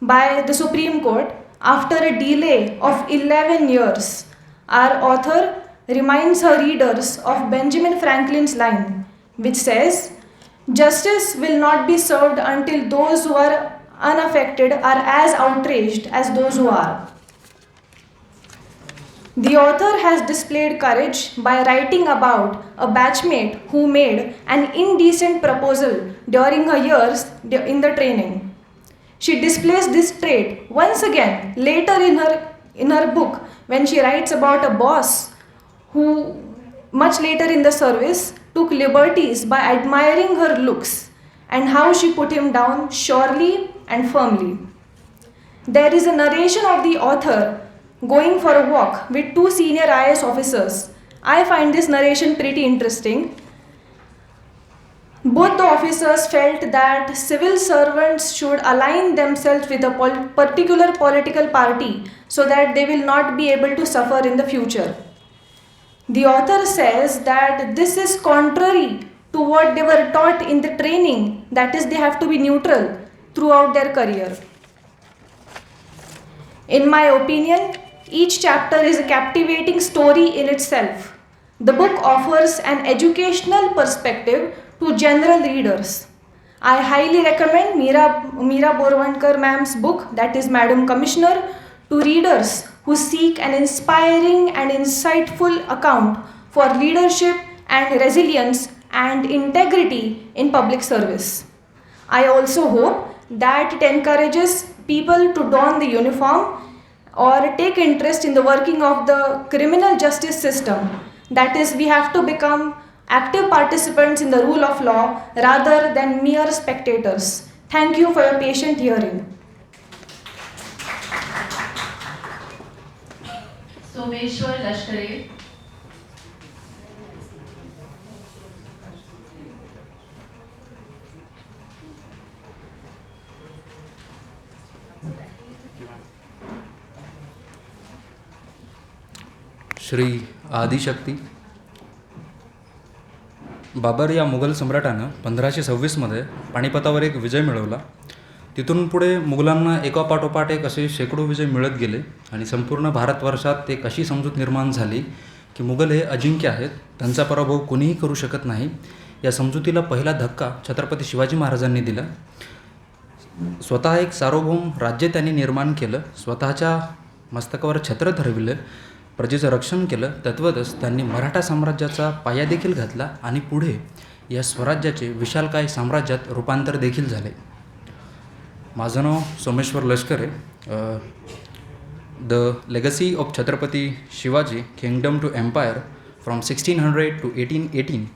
by the Supreme Court after a delay of 11 years. Our author reminds her readers of Benjamin Franklin's line, which says, "Justice will not be served until those who are unaffected are as outraged as those who are." The author has displayed courage by writing about a batchmate who made an indecent proposal during her years in the training. She displays this trait once again later in her book when she writes about a boss who, much later in the service, took liberties by admiring her looks and how she put him down surely and firmly. There is a narration of the author going for a walk with two senior IAS officers. I find this narration pretty interesting. Both the officers felt that civil servants should align themselves with a particular political party so that they will not be able to suffer in the future. The author says that this is contrary to what they were taught in the training, that is, they have to be neutral throughout their career. In my opinion, each chapter is a captivating story in itself. The book offers an educational perspective to general readers. I highly recommend Meera Borwankar ma'am's book, that is Madam Commissioner, to readers who seek an inspiring and insightful account for leadership and resilience and integrity in public service. I also hope that it encourages people to don the uniform or take interest in the working of the criminal justice system. That is, we have to become active participants in the rule of law rather than mere spectators. Thank you for your patient hearing. Someshwar Lashkare. Shri Adishakti. Babur या मुघल सम्राटानं 1526मध्ये पानिपतावर एक विजय मिळवला. तिथून पुढे मुघलांना एकापाठोपाठ एक असे शेकडो विजय मिळत गेले आणि संपूर्ण भारतवर्षात एक अशी समजूत निर्माण झाली की मुघल हे अजिंक्य आहेत, त्यांचा पराभव कोणीही करू शकत नाही. या समजुतीला पहिला धक्का छत्रपती शिवाजी महाराजांनी दिला. स्वतः एक सार्वभौम राज्य त्यांनी निर्माण केलं, स्वतःच्या मस्तकावर छत्र धरविलं, प्रजेचं रक्षण केलं. तत्वतच त्यांनी मराठा साम्राज्याचा पाया देखील घातला आणि पुढे या स्वराज्याचे विशालकाय साम्राज्यात रूपांतर देखील झाले. माझं नाव Someshwar Lashkare. The legacy of Chhatrapati Shivaji kingdom to empire from 1600 to 1818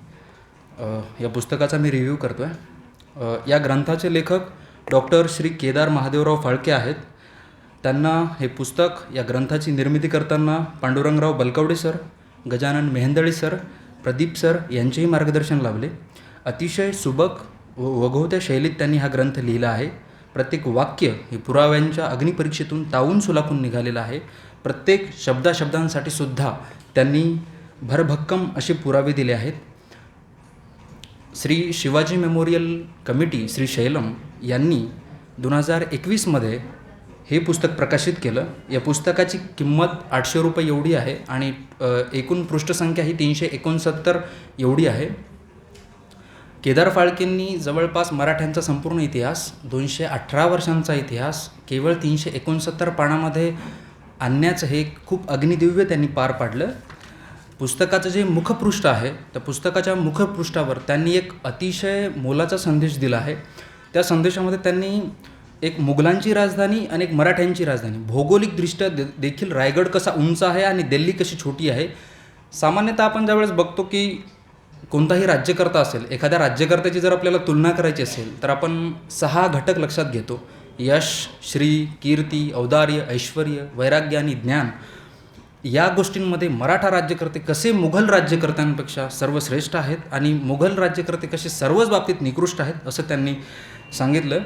या पुस्तकाचा मी रिव्ह्यू करतो आहे. या ग्रंथाचे लेखक डॉक्टर श्री केदार महादेवराव फाळके आहेत. त्यांना हे पुस्तक या ग्रंथाची निर्मिती करताना Pandurangrao Balkawade sir, Gajanan Mehendale sir, Pradeep sir यांचेही मार्गदर्शन लाभले. अतिशय सुबक व वघवत्या शैलीत त्यांनी हा ग्रंथ लिहिला आहे. प्रत्येक वाक्य हे पुराव्यांच्या अग्निपरीक्षेतून तावून सुलाखून निघालेलं आहे. प्रत्येक शब्दाशब्दांसाठी सुद्धा त्यांनी भरभक्कम असे पुरावे दिले आहेत. श्री शिवाजी मेमोरियल कमिटी श्री शैलम यांनी 2021मध्ये हे पुस्तक प्रकाशित केलं. या पुस्तकाची किंमत 800 रुपये एवढी आहे आणि एकूण पृष्ठसंख्या ही 369 एवढी आहे. केदार फाळकेंनी जवळपास मराठ्यांचा संपूर्ण इतिहास, 218 वर्षांचा इतिहास केवळ 369 पानामध्ये आणण्याचं हे खूप अग्निदिव्य त्यांनी पार पाडलं. पुस्तकाचं जे मुखपृष्ठ आहे त्या पुस्तकाच्या मुखपृष्ठावर त्यांनी एक अतिशय मोलाचा संदेश दिला आहे. त्या संदेशामध्ये त्यांनी एक मुघलांची राजधानी आणि एक मराठ्यांची राजधानी, भौगोलिकदृष्ट्या देखील रायगड कसा उंच आहे आणि दिल्ली कशी छोटी आहे. सामान्यतः आपण ज्यावेळेस बघतो की कोणताही राज्यकर्ता असेल, एखाद्या राज्यकर्त्याची जर आपल्याला तुलना करायची असेल तर आपण 6 घटक लक्षात घेतो: यश, श्री, कीर्ती, औदार्य, ऐश्वर, वैराग्य आणि ज्ञान. या गोष्टींमध्ये मराठा राज्यकर्ते कसे मुघल राज्यकर्त्यांपेक्षा सर्वश्रेष्ठ आहेत आणि मुघल राज्यकर्ते कसे सर्वच बाबतीत निकृष्ट आहेत असं त्यांनी सांगितलं.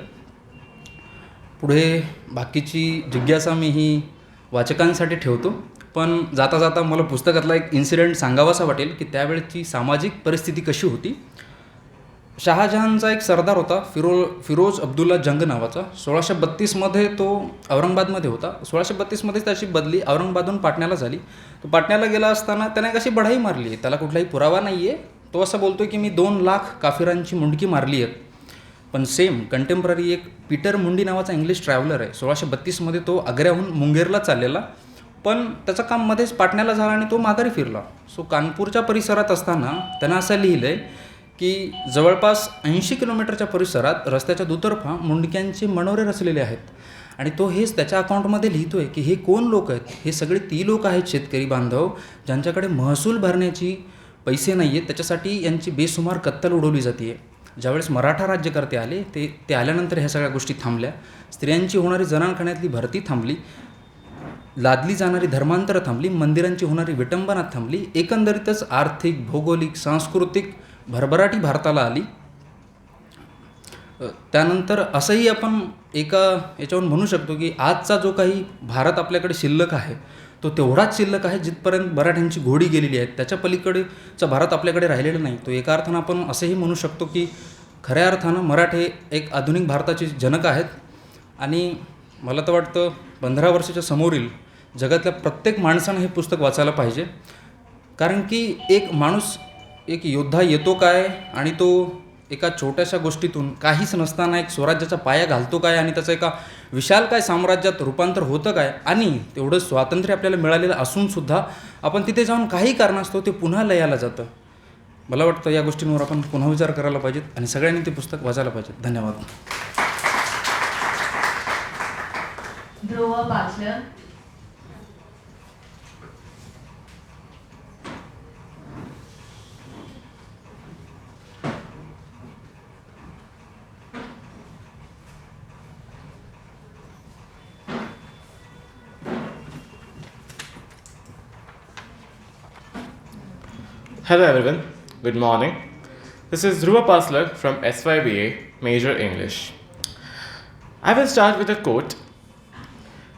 पुढे बाकीची जिज्ञासा मी ही वाचकांसाठी ठेवतो, पण जाता जाता मला पुस्तकातला एक इन्सिडेंट सांगावासा वाटेल की त्यावेळेची सामाजिक परिस्थिती कशी होती. शहाजहानचा एक सरदार होता फिरोज अब्दुल्ला जंग नावाचा. 1632मध्ये तो औरंगाबादमध्ये होता. 1632मध्येच त्याची बदली औरंगाबादहून पाटण्याला झाली. तो पाटण्याला गेला असताना त्याने एक अशी बढाई मारली आहे, त्याला कुठलाही पुरावा नाही आहे. तो असं बोलतो की मी 2 लाख काफिरांची मुंडकी मारली आहेत. पण सेम कंटेम्पररी एक पीटर मुंडी नावाचा इंग्लिश ट्रॅव्हलर आहे. 1632मध्ये तो आग्र्याहून मुंगेरला चाललेला, पण त्याचं काम मध्येच पाटण्याला झालं आणि तो माघारी फिरला. सो कानपूरच्या परिसरात असताना त्यानं असं लिहिलं आहे की जवळपास 80 किलोमीटरच्या परिसरात रस्त्याच्या दुतर्फा मुंडक्यांचे मनोरे रचलेले आहेत. आणि तो हेच त्याच्या अकाउंटमध्ये लिहितो आहे की हे कोण लोक आहेत. हे सगळे ती लोक आहेत, शेतकरी बांधव, ज्यांच्याकडे महसूल भरण्याची पैसे नाही आहेत. त्याच्यासाठी यांची बेसुमार कत्तल उडवली जाते. ज्यावेळेस मराठा राज्यकर्ते आले ते आल्यानंतर ह्या सगळ्या गोष्टी थांबल्या. स्त्रियांची होणारी जनानखान्यातली भरती थांबली, लादली जाणारी धर्मांतर थांबली, मंदिरांची होणारी विटंबना थांबली. एकंदरीतच आर्थिक, भौगोलिक, सांस्कृतिक भरभराटी भारताला आली. त्यानंतर असंही आपण एका याच्यावरून म्हणू शकतो की आजचा जो काही भारत आपल्याकडे शिल्लक आहे तो तेवढाच शिल्लक आहे जिथपर्यंत मराठ्यांची घोडी गेलेली आहे. त्याच्या पलीकडेचा भारत आपल्याकडे राहिलेला नाही. तो एका अर्थानं आपण असंही म्हणू शकतो की खऱ्या अर्थानं मराठे एक आधुनिक भारताचे जनक आहेत. आणि मला तर वाटतं 15 वर्षाच्या समोरील जगातल्या प्रत्येक माणसानं हे पुस्तक वाचायला पाहिजे. कारण की एक माणूस, एक योद्धा येतो काय आणि तो एका छोट्याशा गोष्टीतून काहीच नसताना एक स्वराज्याचा पाया घालतो काय आणि त्याचं एका विशाल काय साम्राज्यात रूपांतर होतं काय. आणि तेवढं स्वातंत्र्य आपल्याला मिळालेलं असूनसुद्धा आपण तिथे जाऊन काही कारणास्तव ते पुन्हा लयाला जातं. मला वाटतं या गोष्टींवर आपण पुन्हा विचार करायला पाहिजेत आणि सगळ्यांनी ते पुस्तक वाचायला पाहिजे. धन्यवाद. ध्रुव पाचलं. Hello everyone, good morning. This is Dhruva Paslak from SYBA Major English. I will start with a quote.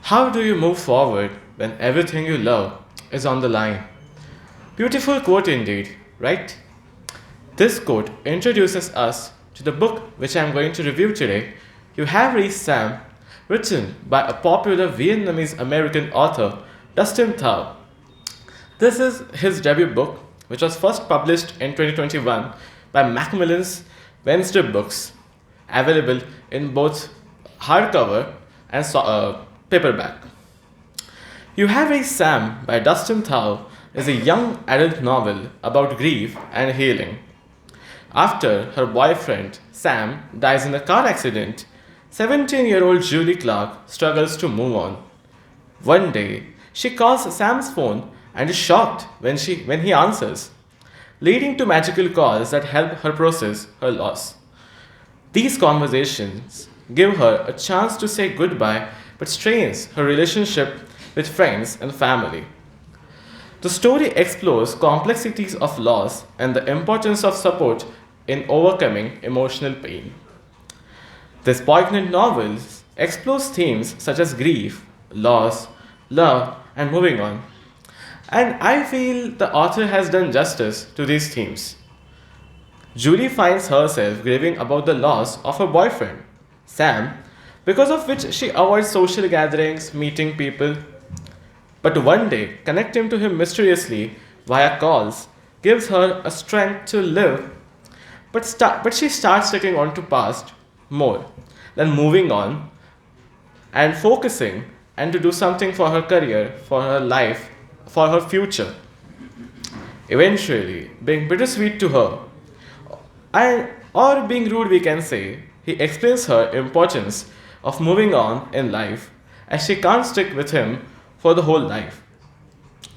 How do you move forward when everything you love is on the line? Beautiful quote indeed, right? This quote introduces us to the book which I am going to review today, You Have Reached Sam, written by a popular Vietnamese American author, Dustin Thao. This is his debut book, which was first published in 2021 by Macmillan's Wednesday Books, available in both hardcover and paperback. You Have Reached Sam by Dustin Thao is a young adult novel about grief and healing. After her boyfriend, Sam, dies in a car accident, 17-year-old Julie Clark struggles to move on. One day, she calls Sam's phone and is shocked when he answers, leading to magical calls that help her process her loss. These conversations give her a chance to say goodbye but strains her relationship with friends and family. The story explores complexities of loss and the importance of support in overcoming emotional pain. This poignant novel explores themes such as grief, loss, love, and moving on. And I feel the author has done justice to these themes. Julie finds herself grieving about the loss of her boyfriend, Sam, because of which she avoids social gatherings, meeting people. But one day, connecting to him mysteriously via calls gives her a strength to live. But she starts sticking on to past more than moving on and focusing and to do something for her career, for her life, for her future. Eventually, being bittersweet to her, or being rude we can say, he explains her importance of moving on in life as she can't stick with him for the whole life.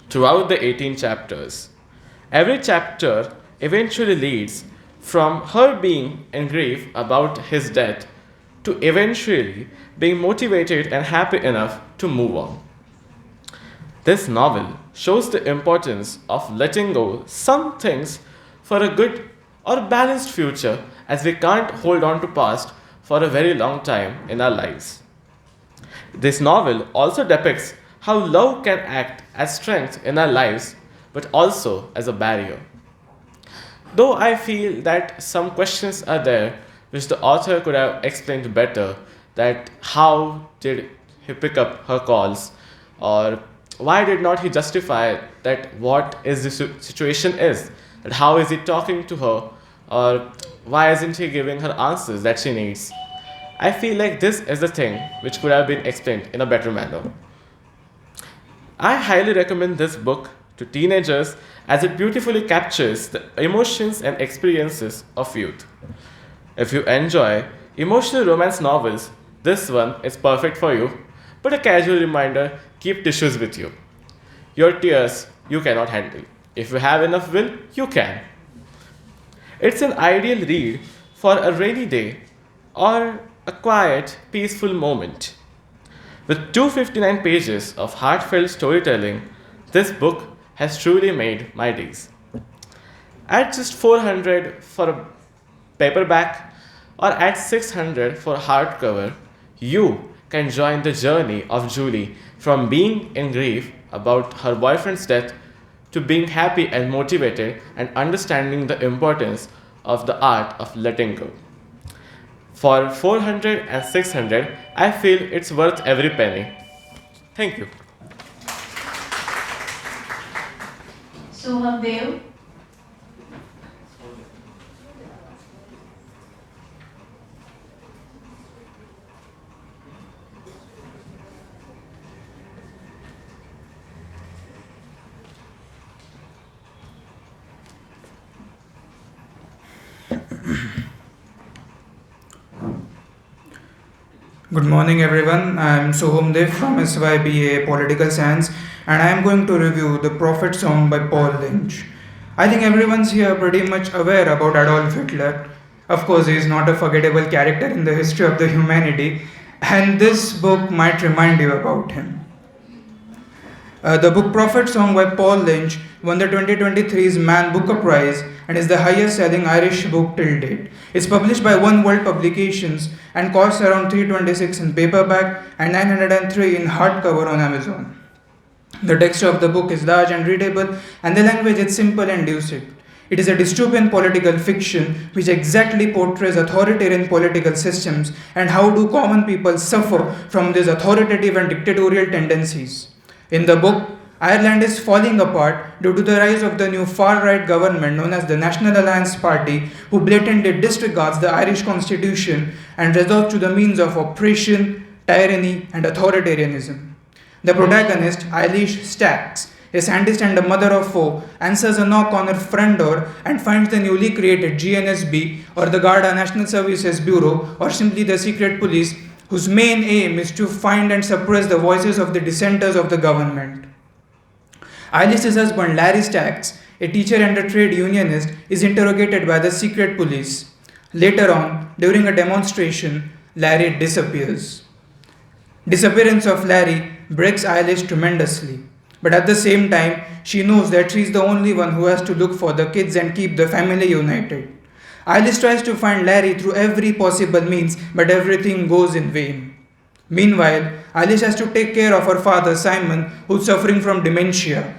Throughout the 18 chapters, every chapter eventually leads from her being in grief about his death to eventually being motivated and happy enough to move on. This novel shows the importance of letting go some things for a good or balanced future, as we can't hold on to past for a very long time in our lives. This novel also depicts how love can act as strength in our lives but also as a barrier. Though I feel that some questions are there which the author could have explained better, that how did he pick up her calls, or why did not he justify that what is the situation is, that how is he talking to her, or why isn't he giving her answers that she needs. I feel like this is the thing which could have been explained in a better manner. I highly recommend this book to teenagers as it beautifully captures the emotions and experiences of youth. If you enjoy emotional romance novels, this one is perfect for you, but a casual reminder, keep tissues with you. Your tears you cannot handle. If you have enough will, you can. It's an ideal read for a rainy day or a quiet, peaceful moment. With 259 pages of heartfelt storytelling, this book has truly made my days. At just 400 for a paperback or at 600 for hardcover, you can join the journey of Julie from being in grief about her boyfriend's death to being happy and motivated and understanding the importance of the art of letting go. For 400 and 600, I feel it's worth every penny. Thank you. Sohamdev. Good morning everyone, I am Soham Dev from SYBA Political Science and I am going to review The Prophet Song by Paul Lynch. I think everyone's here pretty much aware about Adolf Hitler. Of course, he is not a forgettable character in the history of the humanity and this book might remind you about him. The book Prophet Song by Paul Lynch won the 2023's Man Booker Prize and is the highest selling Irish book till date. It's published by One World Publications and costs around $326 in paperback and $903 in hardcover on Amazon. The text of the book is large and readable, and the language is simple and lucid. It is a dystopian political fiction which exactly portrays authoritarian political systems and how do common people suffer from these authoritative and dictatorial tendencies. In the book, Ireland is falling apart due to the rise of the new far-right government known as the National Alliance Party, who blatantly disregards the Irish constitution and resorts to the means of oppression, tyranny and authoritarianism. The protagonist, Eilish Stacks, a scientist and a mother of four, answers a knock on her front door and finds the newly created GNSB or the Garda National Services Bureau or simply the secret police, whose main aim is to find and suppress the voices of the dissenters of the government. Eilish's husband, Larry Stacks, a teacher and a trade unionist, is interrogated by the secret police. Later on, during a demonstration, Larry disappears. Disappearance of Larry breaks Eilish tremendously. But at the same time, she knows that she is the only one who has to look for the kids and keep the family united. Eilish tries to find Larry through every possible means, but everything goes in vain. Meanwhile, Eilish has to take care of her father Simon, who is suffering from dementia.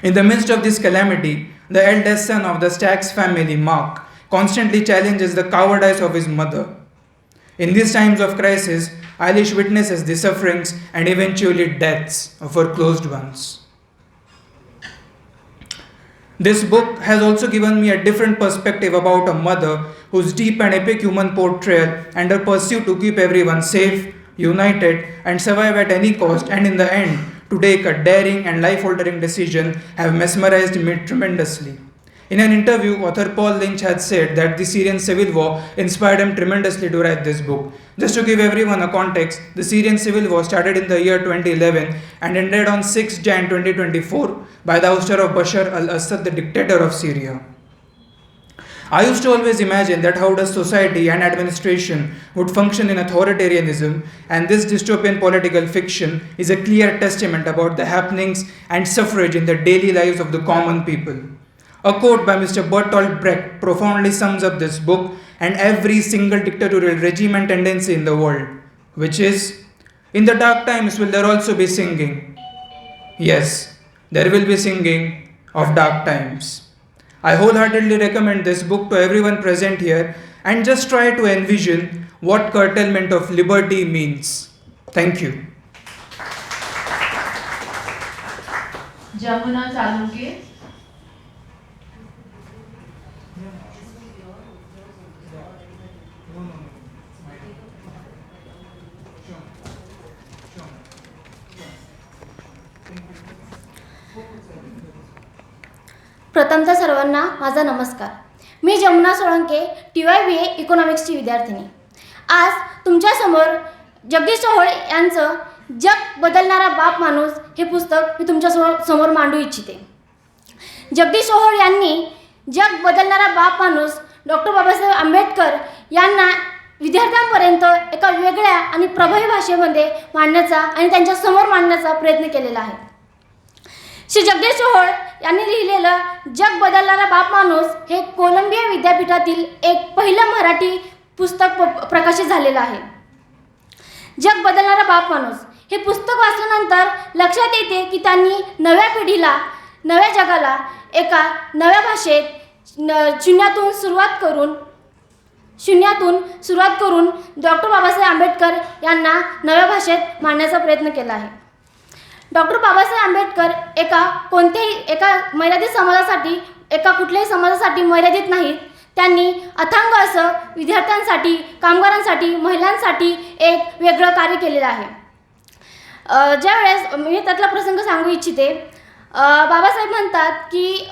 In the midst of this calamity, the eldest son of the Stacks family, Mark, constantly challenges the cowardice of his mother. In these times of crisis, Eilish witnesses the sufferings and eventually deaths of her closed ones. This book has also given me a different perspective about a mother whose deep and epic human portrayal and her pursuit to keep everyone safe, united, and survive at any cost, and in the end, to take a daring and life-altering decision, have mesmerized me tremendously. In an interview, author Paul Lynch had said that the Syrian civil war inspired him tremendously to write this book. Just to give everyone a context, the Syrian civil war started in the year 2011 and ended on 6 Jan 2024 by the ouster of Bashar al-Assad, the dictator of Syria. I used to always imagine that how does society and administration would function in authoritarianism, and this dystopian political fiction is a clear testament about the happenings and suffrage in the daily lives of the common people. A quote by Mr. Bertolt Brecht profoundly sums up this book and every single dictatorial regime and tendency in the world, which is, "In the dark times will there also be singing." Yes, there will be singing of dark times. I wholeheartedly recommend this book to everyone present here and just try to envision what curtailment of liberty means. Thank you. Jamuna Chalunke. प्रथमतः सर्वांना माझा नमस्कार. मी Jamuna Solanke TYBA इकॉनॉमिक्सची विद्यार्थिनी. आज तुमच्यासमोर जगदीश चव्हाण यांचं जग बदलणारा बाप माणूस हे पुस्तक मी तुमच्यासमोर मांडू इच्छिते. जगदीश चव्हाण यांनी जग बदलणारा बाप माणूस डॉक्टर बाबासाहेब आंबेडकर यांना विद्यार्थ्यांपर्यंत एका वेगळ्या आणि प्रभावी भाषेमध्ये मांडण्याचा आणि त्यांच्यासमोर मांडण्याचा प्रयत्न केलेला आहे. श्री जगदीश चव्हाण यांनी लिहिलेलं जग बदलणारा बाप माणूस हे कोलंबिया विद्यापीठातील एक पहिलं मराठी पुस्तक प्रकाशित झालेलं आहे. जग बदलणारा बाप माणूस हे पुस्तक वाचल्यानंतर लक्षात येते की त्यांनी नव्या पिढीला, नव्या जगाला एका नव्या भाषेत शून्यातून सुरुवात करून डॉक्टर बाबासाहेब आंबेडकर यांना नव्या भाषेत मांडण्याचा प्रयत्न केला आहे. डॉक्टर बाबासाहेब आंबेडकर एका मर्यादित समाजासाठी, कुठल्याही समाजासाठी मर्यादित नाहीत. त्यांनी अथांग असं विद्यार्थ्यांसाठी, कामगारांसाठी, महिलांसाठी एक वेगळं कार्य केलेलं आहे. ज्यावेळेस मी त्यातला प्रसंग सांगू इच्छिते. बाबासाहेब म्हणतात की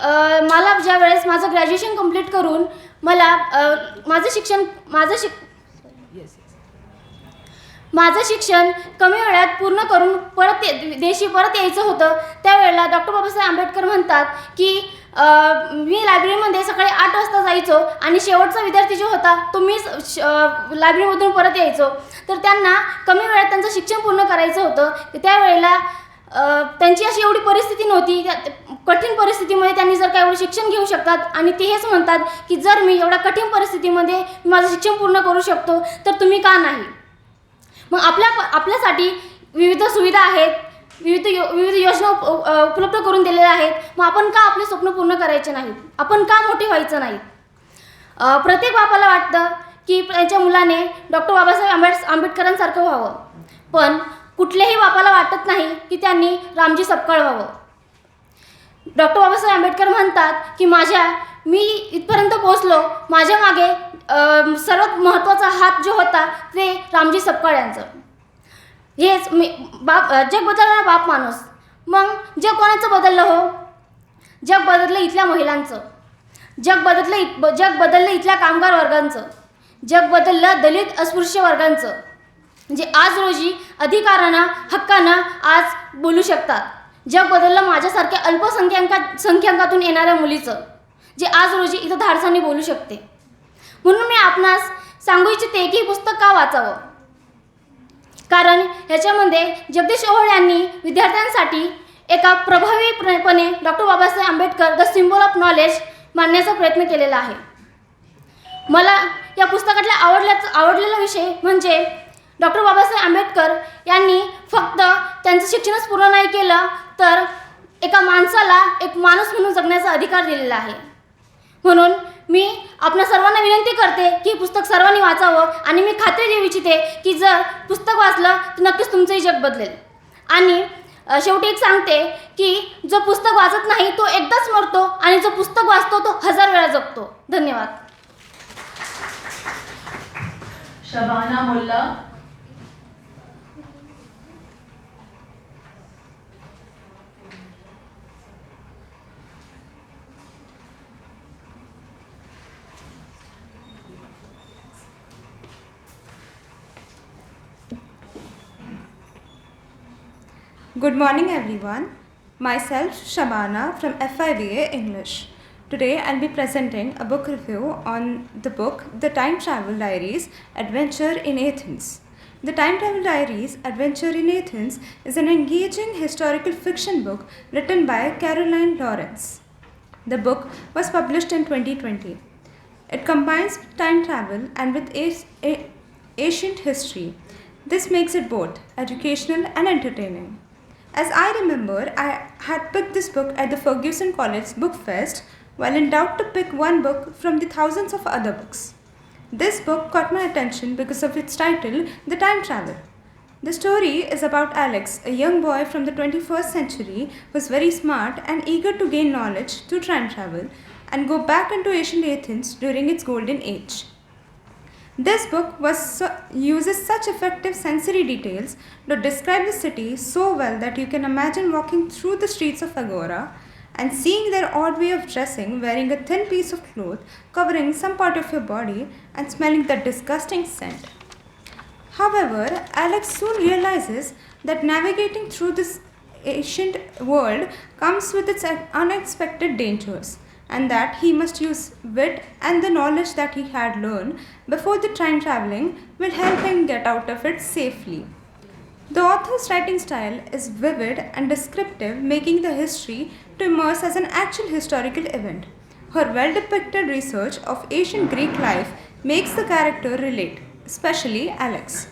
मला ज्यावेळेस माझं ग्रॅज्युएशन कंप्लीट करून मला माझं शिक्षण कमी वेळात पूर्ण करून देशी परत यायचं होतं, त्यावेळेला डॉक्टर बाबासाहेब आंबेडकर म्हणतात की मी लायब्ररीमध्ये सकाळी 8 वाजता जायचो आणि शेवटचा विद्यार्थी जो होता तो मीच लायब्ररीमधून परत यायचो. तर त्यांना कमी वेळात त्यांचं शिक्षण पूर्ण करायचं होतं. त्यावेळेला त्यांची अशी एवढी परिस्थिती नव्हती, कठीण परिस्थितीमध्ये त्यांनी जर का एवढं शिक्षण घेऊ शकतात आणि ते हेच म्हणतात की जर मी एवढ्या कठीण परिस्थितीमध्ये माझं शिक्षण पूर्ण करू शकतो तर तुम्ही का नाही. मग आपल्यासाठी विविध सुविधा आहेत, विविध योजना उपलब्ध करून दिलेल्या आहेत. मग आपण का आपले स्वप्न पूर्ण करायचे नाहीत, आपण का मोठे व्हायचं नाहीत. प्रत्येक बापाला वाटतं की त्यांच्या मुलाने डॉक्टर बाबासाहेब आंबेडकरांसारखं व्हावं, पण कुठल्याही बापाला वाटत नाही की त्यांनी रामजी सपकाळ व्हावं. डॉक्टर बाबासाहेब आंबेडकर म्हणतात की मी इथपर्यंत पोहोचलो, माझ्या मागे सर्वात महत्त्वाचा हात जो होता ते रामजी सपकाळ यांचं. हेच जग बदलणारा बाप माणूस. मग जग कोणाचं बदललं हो? जग बदललं इथल्या महिलांचं, जग बदललं इथल्या कामगार वर्गांचं, जग बदललं दलित अस्पृश्य वर्गांचं, म्हणजे आज रोजी अधिकारानं हक्कानं आज बोलू शकतात. जग बदललं माझ्यासारख्या अल्पसंख्याकातून येणाऱ्या मुलीचं, जे आज रोजी इथं धाडसाने बोलू शकते. म्हणून मी आपणास सांगू इच्छिते की हे पुस्तक का वाचावं. कारण ह्याच्यामध्ये जगदीश ओहोळ यांनी विद्यार्थ्यांसाठी एका प्रभावीपणे doctor Babasaheb Ambedkar the symbol of knowledge मांडण्याचा प्रयत्न केलेला आहे. मला या पुस्तकातला आवडलेला विषय म्हणजे डॉक्टर बाबासाहेब आंबेडकर यांनी फक्त त्यांचं शिक्षणच पूर्ण नाही केलं तर एका माणसाला एक माणूस म्हणून जगण्याचा अधिकार दिलेला आहे. म्हणून मी आपल्या सर्वांना विनंती करते की पुस्तक सर्वांनी वाचावं आणि मी खात्री देऊ इच्छिते की जर पुस्तक वाचलं तर नक्कीच तुमचंही जग बदलेल. आणि शेवटी एक सांगते की जो पुस्तक वाचत नाही तो एकदाच मरतो आणि जो पुस्तक वाचतो तो 1000 वेळा जगतो. धन्यवाद. शबाना मुल्ला. Good morning everyone. Myself Shabana from FIBA English. Today I'll be presenting a book review on the book The Time Travel Diaries Adventure in Athens. The Time Travel Diaries Adventure in Athens is an engaging historical fiction book written by Caroline Lawrence. The book was published in 2020. It combines time travel and with ancient history. This makes it both educational and entertaining. As I remember, I had picked this book at the Ferguson College Book Fest while in doubt to pick one book from the thousands of other books. This book caught my attention because of its title, The Time Travel. The story is about Alex, a young boy from the 21st century who is very smart and eager to gain knowledge through time travel and go back into ancient Athens during its golden age. This book uses such effective sensory details to describe the city so well that you can imagine walking through the streets of Agora and seeing their odd way of dressing, wearing a thin piece of cloth covering some part of your body and smelling that disgusting scent. However, Alex soon realizes that navigating through this ancient world comes with its unexpected dangers, and that he must use wit and the knowledge that he had learned before the time traveling will help him get out of it safely. The author's writing style is vivid and descriptive, making the history to immerse as an actual historical event. Her well-depicted research of ancient Greek life makes the character relate, especially Alex,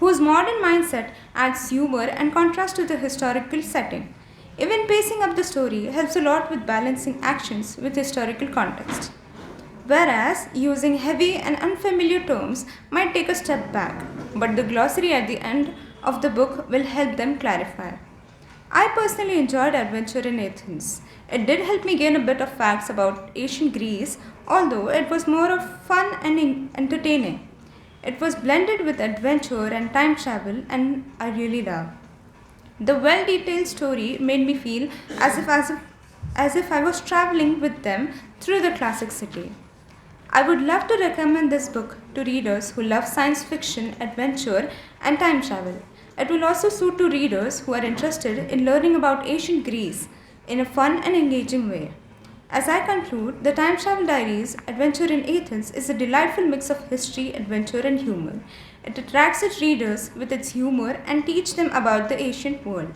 whose modern mindset adds humor and contrast to the historical setting. Even pacing up the story helps a lot with balancing actions with historical context. Whereas using heavy and unfamiliar terms might take a step back, but the glossary at the end of the book will help them clarify. I personally enjoyed Adventure in Athens. It did help me gain a bit of facts about ancient Greece, although it was more of fun and entertaining. It was blended with adventure and time travel, and I really loved. The well-detailed story made me feel as if I was traveling with them through the classic city. I would love to recommend this book to readers who love science fiction, adventure, and time travel. It will also suit to readers who are interested in learning about ancient Greece in a fun and engaging way. As I conclude, The Time Travel Diaries Adventure in Athens is a delightful mix of history, adventure, and humor. It attracts its readers with its humor and teaches them about the ancient world.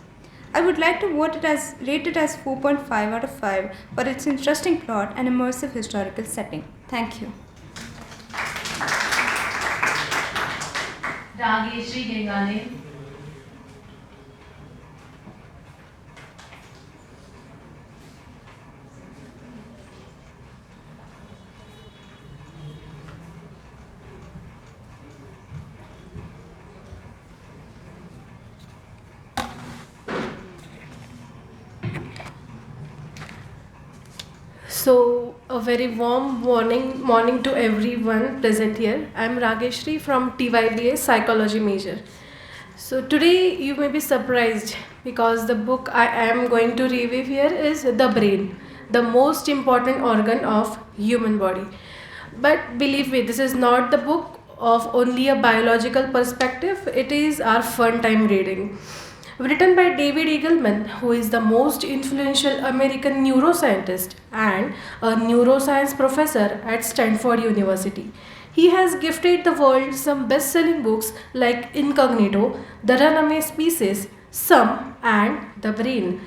I would like to rate it as 4.5 out of 5 for its interesting plot and immersive historical setting. Thank you. Rageshri Gengane. So, a very warm morning to everyone present here. I am Rageshri from TYBA Psychology major. So, today you may be surprised because the book I am going to review here is The Brain, the most important organ of human body. But believe me, this is not the book of only a biological perspective, it is our fun time reading. Written by David Eagleman, who is the most influential American neuroscientist and a neuroscience professor at Stanford University. He has gifted the world some best-selling books like Incognito, The Runaway Species, Some, and The Brain.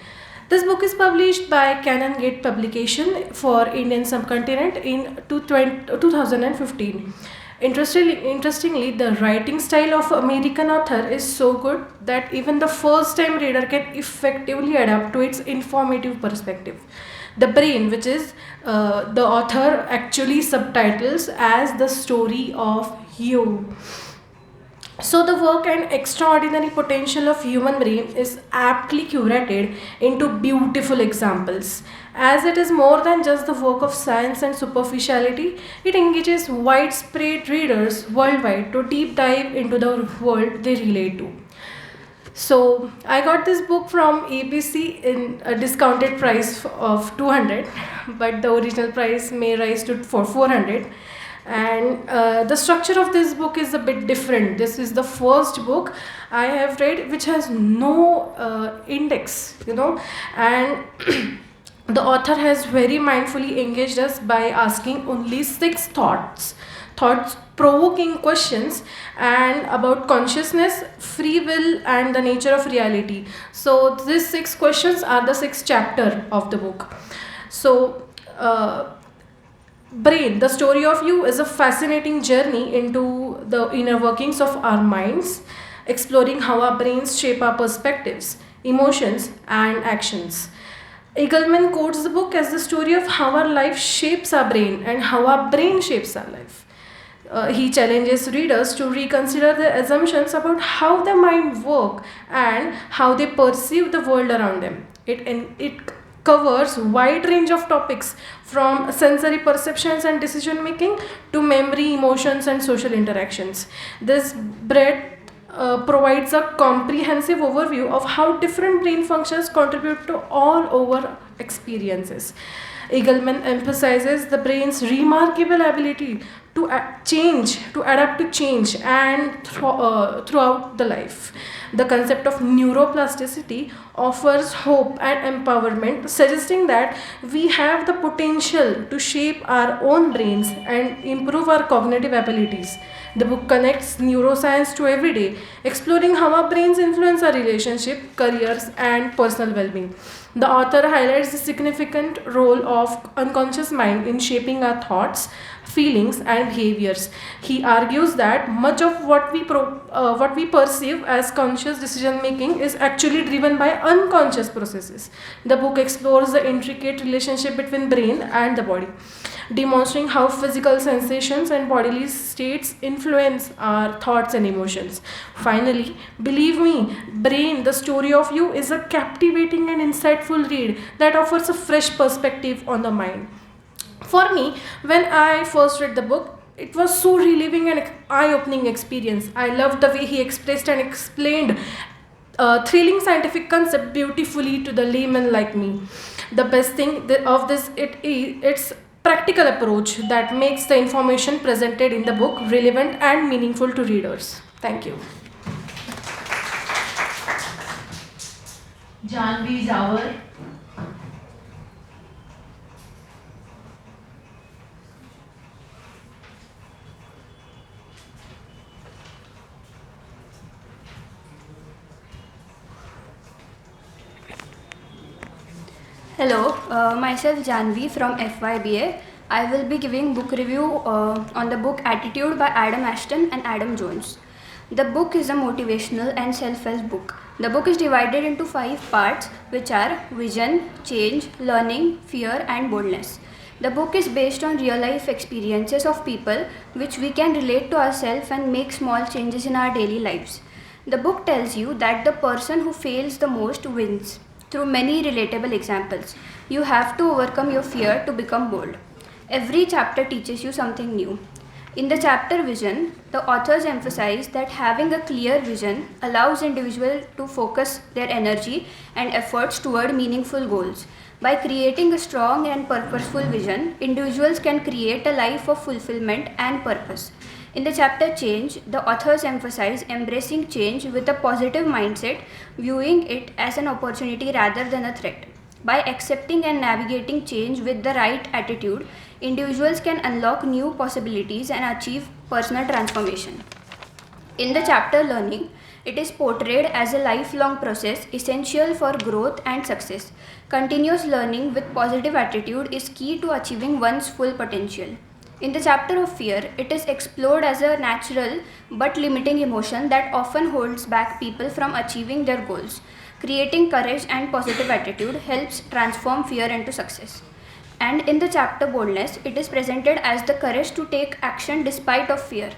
This book is published by Canongate Publication for Indian subcontinent in 2015. Interestingly, the writing style of American author is so good that even the first-time reader can effectively adapt to its informative perspective. The Brain, which is the author actually subtitles as the story of you. So the work and extraordinary potential of human brain is aptly curated into beautiful examples. As it is more than just the work of science and superficiality, it engages widespread readers worldwide to deep dive into the world they relate to. So I got this book from ABC in a discounted price of 200, but the original price may rise to for 400. And the structure of this book is a bit different. This is the first book I have read which has no index, and the author has very mindfully engaged us by asking only 6 thought-provoking questions and about consciousness, free will, and the nature of reality. So these 6 questions are the 6th chapter of the book. So Brain, the story of you, is a fascinating journey into the inner workings of our minds, exploring how our brains shape our perspectives, emotions, and actions. Eagleman quotes the book as the story of how our life shapes our brain and how our brain shapes our life. He challenges readers to reconsider their assumptions about how the mind works and how they perceive the world around them. It covers wide range of topics from sensory perceptions and decision making to memory, emotions, and social interactions. This breadth provides a comprehensive overview of how different brain functions contribute to all over experiences. Eagleman emphasizes the brain's remarkable ability to adapt to change, and throughout the life. The concept of neuroplasticity offers hope and empowerment, suggesting that we have the potential to shape our own brains and improve our cognitive abilities. The book connects neuroscience to everyday, exploring how our brains influence our relationship, careers, and personal well-being. The author highlights the significant role of unconscious mind in shaping our thoughts, feelings, and behaviors. He argues that much of what we perceive as conscious decision making is actually driven by unconscious processes. The book explores the intricate relationship between brain and the body, demonstrating how physical sensations and bodily states influence our thoughts and emotions. Finally, believe me, Brain, the story of you, is a captivating and insightful read that offers a fresh perspective on the mind. For me, when I first read the book, it was so relieving and eye-opening experience. I loved the way he expressed and explained thrilling scientific concept beautifully to the layman like me. The best thing of this it's practical approach that makes the information presented in the book relevant and meaningful to readers. Thank you. Janvi Zawar. Hello, myself Janvi from FYBA. I will be giving book review on the book Attitude by Adam Ashton and Adam Jones. The book is a motivational and self-help book. The book is divided into 5 parts, which are vision, change, learning, fear and boldness. The book is based on real life experiences of people which we can relate to ourselves and make small changes in our daily lives. The book tells you that the person who fails the most wins. Through many relatable examples, you have to overcome your fear to become bold. Every chapter teaches you something new. In the chapter Vision, the authors emphasize that having a clear vision allows individuals to focus their energy and efforts toward meaningful goals. By creating a strong and purposeful vision, individuals can create a life of fulfillment and purpose. In the chapter Change, the authors emphasize embracing change with a positive mindset, viewing it as an opportunity rather than a threat. By accepting and navigating change with the right attitude, individuals can unlock new possibilities and achieve personal transformation. In the chapter Learning, it is portrayed as a lifelong process essential for growth and success. Continuous learning with positive attitude is key to achieving one's full potential. In the chapter of Fear, it is explored as a natural but limiting emotion that often holds back people from achieving their goals. Creating courage and positive attitude helps transform fear into success. And in the chapter Boldness, it is presented as the courage to take action despite of fear.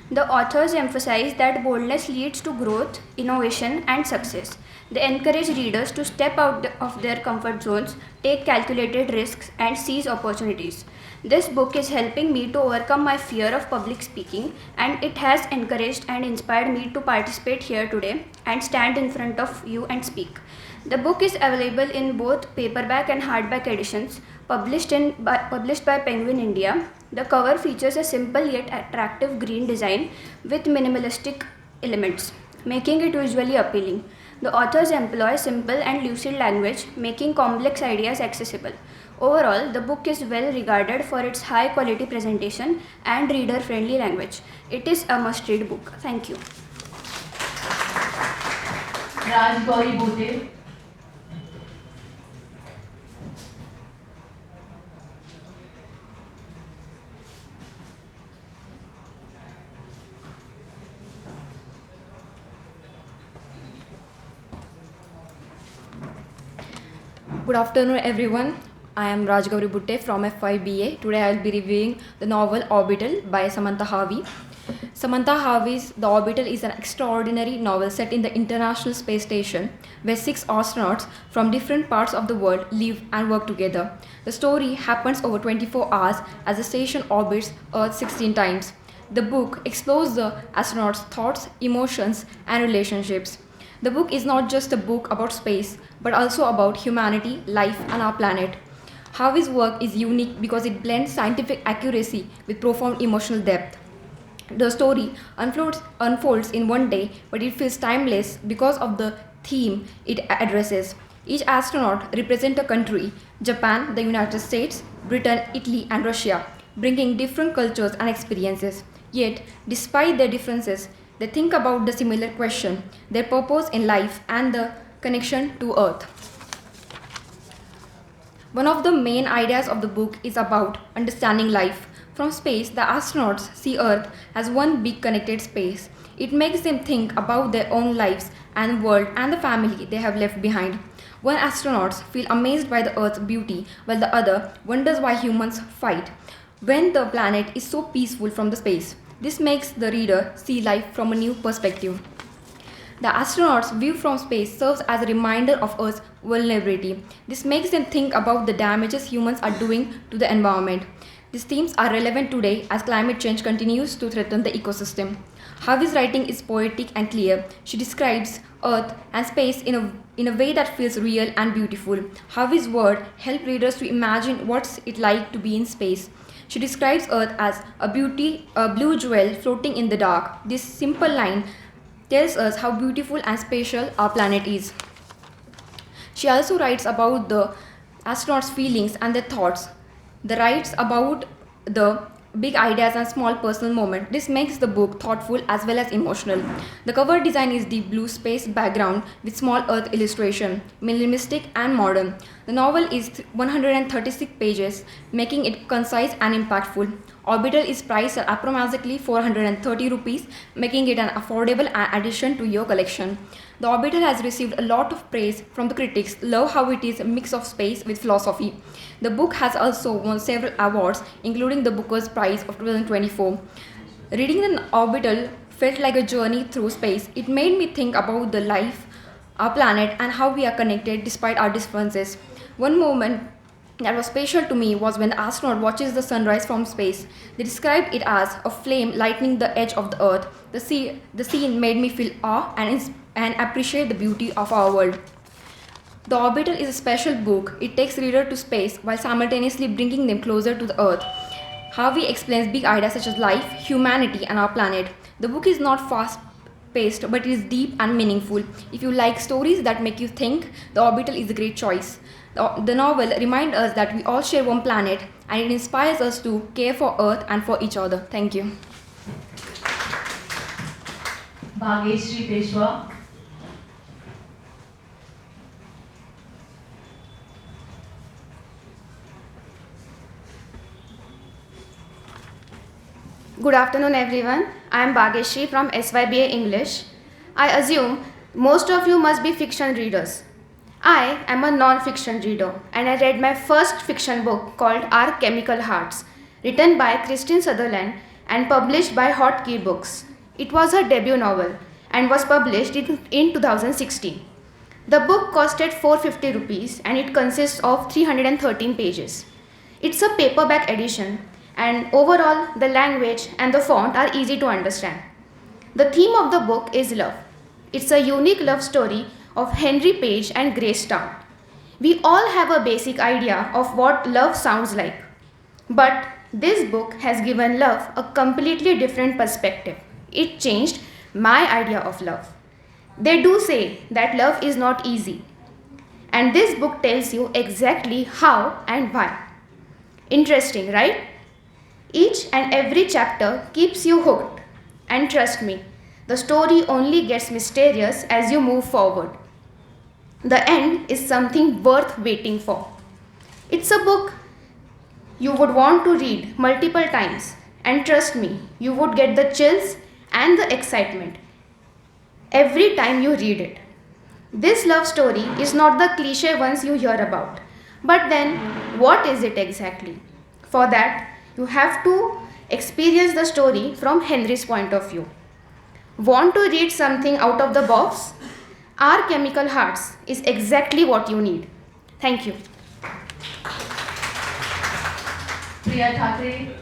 The authors emphasize that boldness leads to growth, innovation, and success. They encourage readers to step out of their comfort zones, take calculated risks, and seize opportunities. This book is helping me to overcome my fear of public speaking, and it has encouraged and inspired me to participate here today and stand in front of you and speak. The book is available in both paperback and hardback editions, published by Penguin India. The cover features a simple yet attractive green design with minimalistic elements, making it visually appealing. The authors employ simple and lucid language, making complex ideas accessible. Overall, the book is well regarded for its high quality presentation and reader friendly language. It is a must read book. Thank you. Raj Gauri Bhute. Good afternoon, everyone. I am Raj Gauri Bhutte from FYBA. Today I will be reviewing the novel Orbital by Samantha Harvey. Samantha Harvey's The Orbital is an extraordinary novel set in the International Space Station, where 6 astronauts from different parts of the world live and work together. The story happens over 24 hours as the station orbits Earth 16 times. The book explores the astronauts' thoughts, emotions, and relationships. The book is not just a book about space, but also about humanity, life, and our planet. Harvey's work is unique because it blends scientific accuracy with profound emotional depth. The story unfolds in one day, but it feels timeless because of the theme it addresses. Each astronaut represents a country: Japan, the United States, Britain, Italy, and Russia, bringing different cultures and experiences. Yet, despite their differences, they think about the similar question, their purpose in life, and the connection to Earth. One of the main ideas of the book is about understanding life. From space, the astronauts see Earth as one big connected space. It makes them think about their own lives and world and the family they have left behind. One astronaut feels amazed by the Earth's beauty, while the other wonders why humans fight when the planet is so peaceful from the space. This makes the reader see life from a new perspective. The astronauts' view from space serves as a reminder of Earth's vulnerability. This makes them think about the damages humans are doing to the environment. These themes are relevant today as climate change continues to threaten the ecosystem. Harvey's writing is poetic and clear. She describes Earth and space in a way that feels real and beautiful. Harvey's words help readers to imagine what's it like to be in space. She describes Earth as a blue jewel floating in the dark. This simple line tells us how beautiful and special our planet is. She also writes about the astronauts' feelings and their thoughts. The writes about the big ideas and small personal moments. This makes the book thoughtful as well as emotional. The cover design is deep blue space background with small earth illustration, minimalistic and modern. The novel is 136 pages, making it concise and impactful. Orbital is priced at approximately 430 rupees, making it an affordable addition to your collection. The Orbital has received a lot of praise from the critics, love how it is a mix of space with philosophy. The book has also won several awards, including the Booker's Prize of 2024. Reading the Orbital felt like a journey through space. It made me think about the life, our planet, and how we are connected despite our differences. One moment that was special to me was when the astronaut watches the sunrise from space. They described it as a flame lighting the edge of the earth. The scene made me feel awe and appreciate the beauty of our world. The Orbital is a special book. It takes reader to space while simultaneously bringing them closer to the earth. Harvey explains big ideas such as life, humanity, and our planet. The book is not fast-paced, but it is deep and meaningful. If you like stories that make you think, The Orbital is a great choice. The novel reminds us that we all share one planet, and it inspires us to care for Earth and for each other. Thank you. Bhageshri Peshwa. Good afternoon everyone. I am Bhageshri from SYBA English. I assume most of you must be fiction readers. I am a non-fiction reader and I read my first fiction book called Our Chemical Hearts, written by Christine Sutherland and published by Hot Key Books. It was her debut novel and was published in 2016. The book costed 450 rupees and it consists of 313 pages. It's a paperback edition and overall the language and the font are easy to understand. The theme of the book is love. It's a unique love story of Henry Page and Grace Town. We all have a basic idea of what love sounds like. But this book has given love a completely different perspective. It changed my idea of love. They do say that love is not easy. And this book tells you exactly how and why. Interesting, right? Each and every chapter keeps you hooked. And trust me, the story only gets mysterious as you move forward. The end is something worth waiting for. It's a book you would want to read multiple times, and trust me, you would get the chills and the excitement every time you read it. This love story is not the cliche ones you hear about. But then, what is it exactly? For that, you have to experience the story from Henry's point of view. Want to read something out of the box? Our Chemical Hearts is exactly what you need. Thank you. Priya Thakre.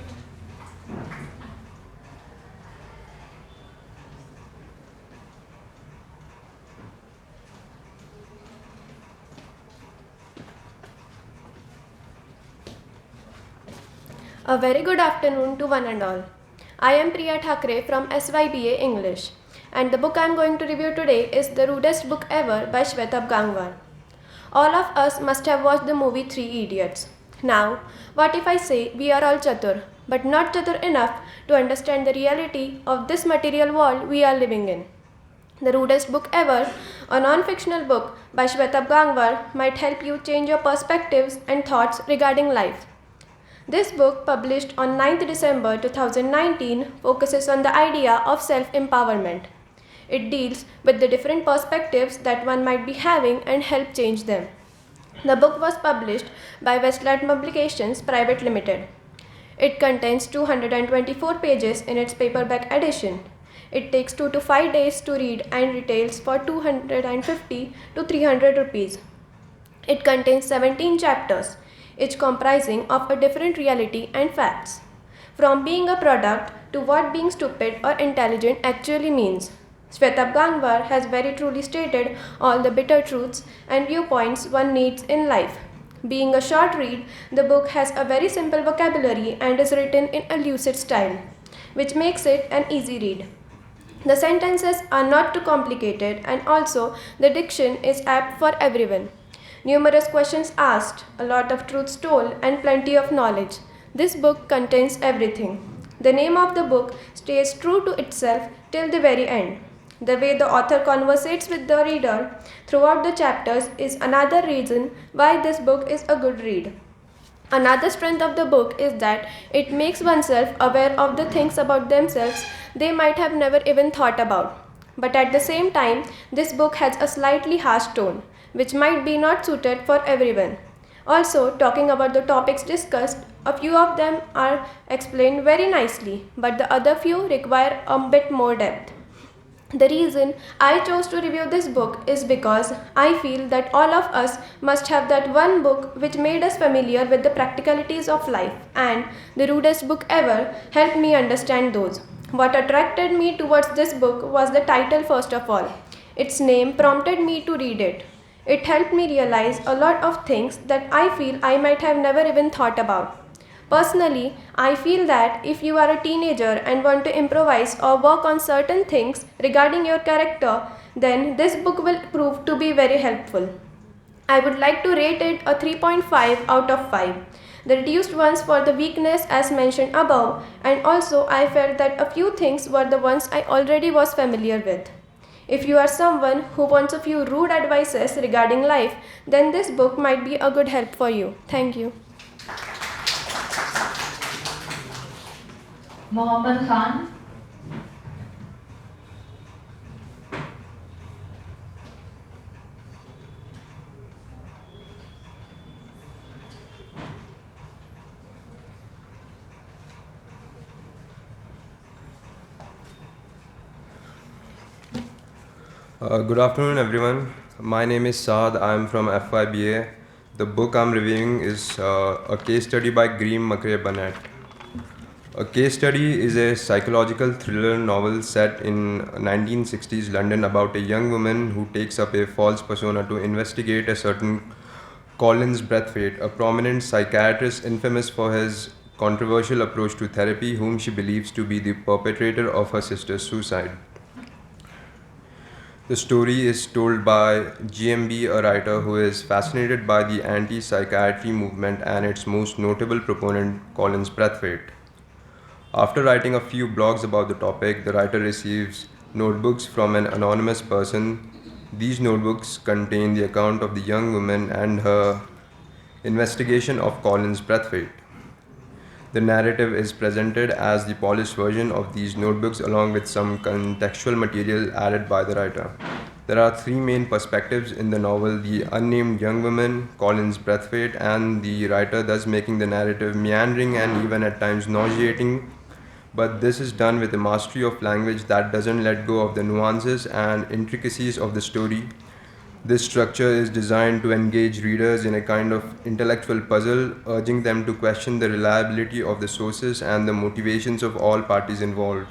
A very good afternoon to one and all. I am Priya Thakre from SYBA English, and the book I am going to review today is The Rudest Book Ever by Shweta Gangwar. All of us must have watched the movie Three Idiots. Now, what if I say we are all chatur, but not chatur enough to understand the reality of this material world we are living in? The Rudest Book Ever, a non-fictional book by Shweta Gangwar, might help you change your perspectives and thoughts regarding life. This book, published on 9th December 2019, focuses on the idea of self-empowerment. It deals with the different perspectives that one might be having and help change them. The book was published by Westland Publications Private Limited. It contains 224 pages in its paperback edition. It takes 2 to 5 days to read and retails for 250 to 300 rupees. It contains 17 chapters, each comprising of a different reality and facts, from being a product to what being stupid or intelligent actually means. Shweta Gangwar has very truly stated all the bitter truths and viewpoints one needs in life. Being a short read, the book has a very simple vocabulary and is written in a lucid style, which makes it an easy read. The sentences are not too complicated, and also the diction is apt for everyone. Numerous questions asked, a lot of truths told, and plenty of knowledge. This book contains everything. The name of the book stays true to itself till the very end. The way the author conversates with the reader throughout the chapters is another reason why this book is a good read. Another strength of the book is that it makes oneself aware of the things about themselves they might have never even thought about. But at the same time, this book has a slightly harsh tone, which might be not suited for everyone. Also, talking about the topics discussed, a few of them are explained very nicely, but the other few require a bit more depth. The reason I chose to review this book is because I feel that all of us must have that one book which made us familiar with the practicalities of life, and the rudest book ever helped me understand those. What attracted me towards this book was the title first of all. Its name prompted me to read it. It helped me realize a lot of things that I feel I might have never even thought about. Personally, I feel that if you are a teenager and want to improvise or work on certain things regarding your character, then this book will prove to be very helpful. I would like to rate it a 3.5 out of 5. The reduced ones for the weakness as mentioned above, and also I felt that a few things were the ones I already was familiar with. If you are someone who wants a few rude advices regarding life, then this book might be a good help for you. Thank you. Mohammed Khan. Good afternoon, everyone. My name is Saad. I'm from FYBA. The book I'm reviewing is a case study by Graham McRae Burnett. A Case Study is a psychological thriller novel set in 1960s London about a young woman who takes up a false persona to investigate a certain Collins Braithwaite, a prominent psychiatrist infamous for his controversial approach to therapy, whom she believes to be the perpetrator of her sister's suicide. The story is told by GMB, a writer who is fascinated by the anti-psychiatry movement and its most notable proponent, Collins Braithwaite. After writing a few blogs about the topic, the writer receives notebooks from an anonymous person. These notebooks contain the account of the young woman and her investigation of Collins Braithwaite. The narrative is presented as the polished version of these notebooks along with some contextual material added by the writer. There are three main perspectives in the novel: the unnamed young woman, Collins Braithwaite, and the writer, thus making the narrative meandering and even at times nauseating. But this is done with a mastery of language that doesn't let go of the nuances and intricacies of the story. This structure is designed to engage readers in a kind of intellectual puzzle, urging them to question the reliability of the sources and the motivations of all parties involved.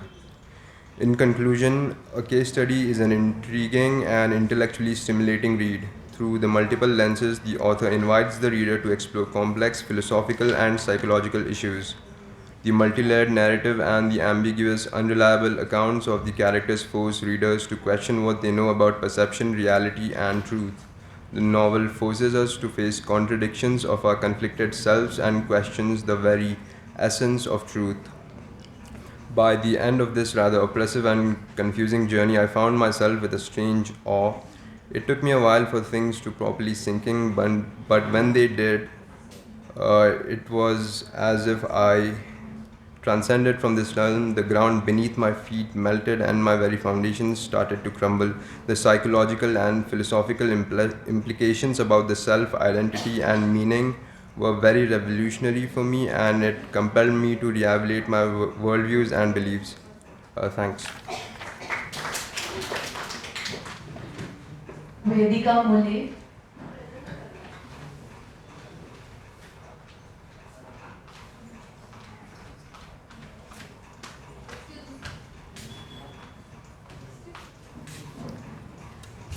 In conclusion, A Case Study is an intriguing and intellectually stimulating read. Through the multiple lenses, the author invites the reader to explore complex philosophical and psychological issues. The multi-layered narrative and the ambiguous, unreliable accounts of the characters force readers to question what they know about perception, reality, and truth. The novel forces us to face contradictions of our conflicted selves and questions the very essence of truth. By the end of this rather oppressive and confusing journey, I found myself with a strange awe. It took me a while for things to properly sink in, but when they did, it was as if I transcended from this realm. The ground beneath my feet melted and my very foundations started to crumble. The psychological and philosophical implications about the self, identity, and meaning were very revolutionary for me, and it compelled me to reevaluate my worldviews and beliefs. Thanks. Vedika Mole.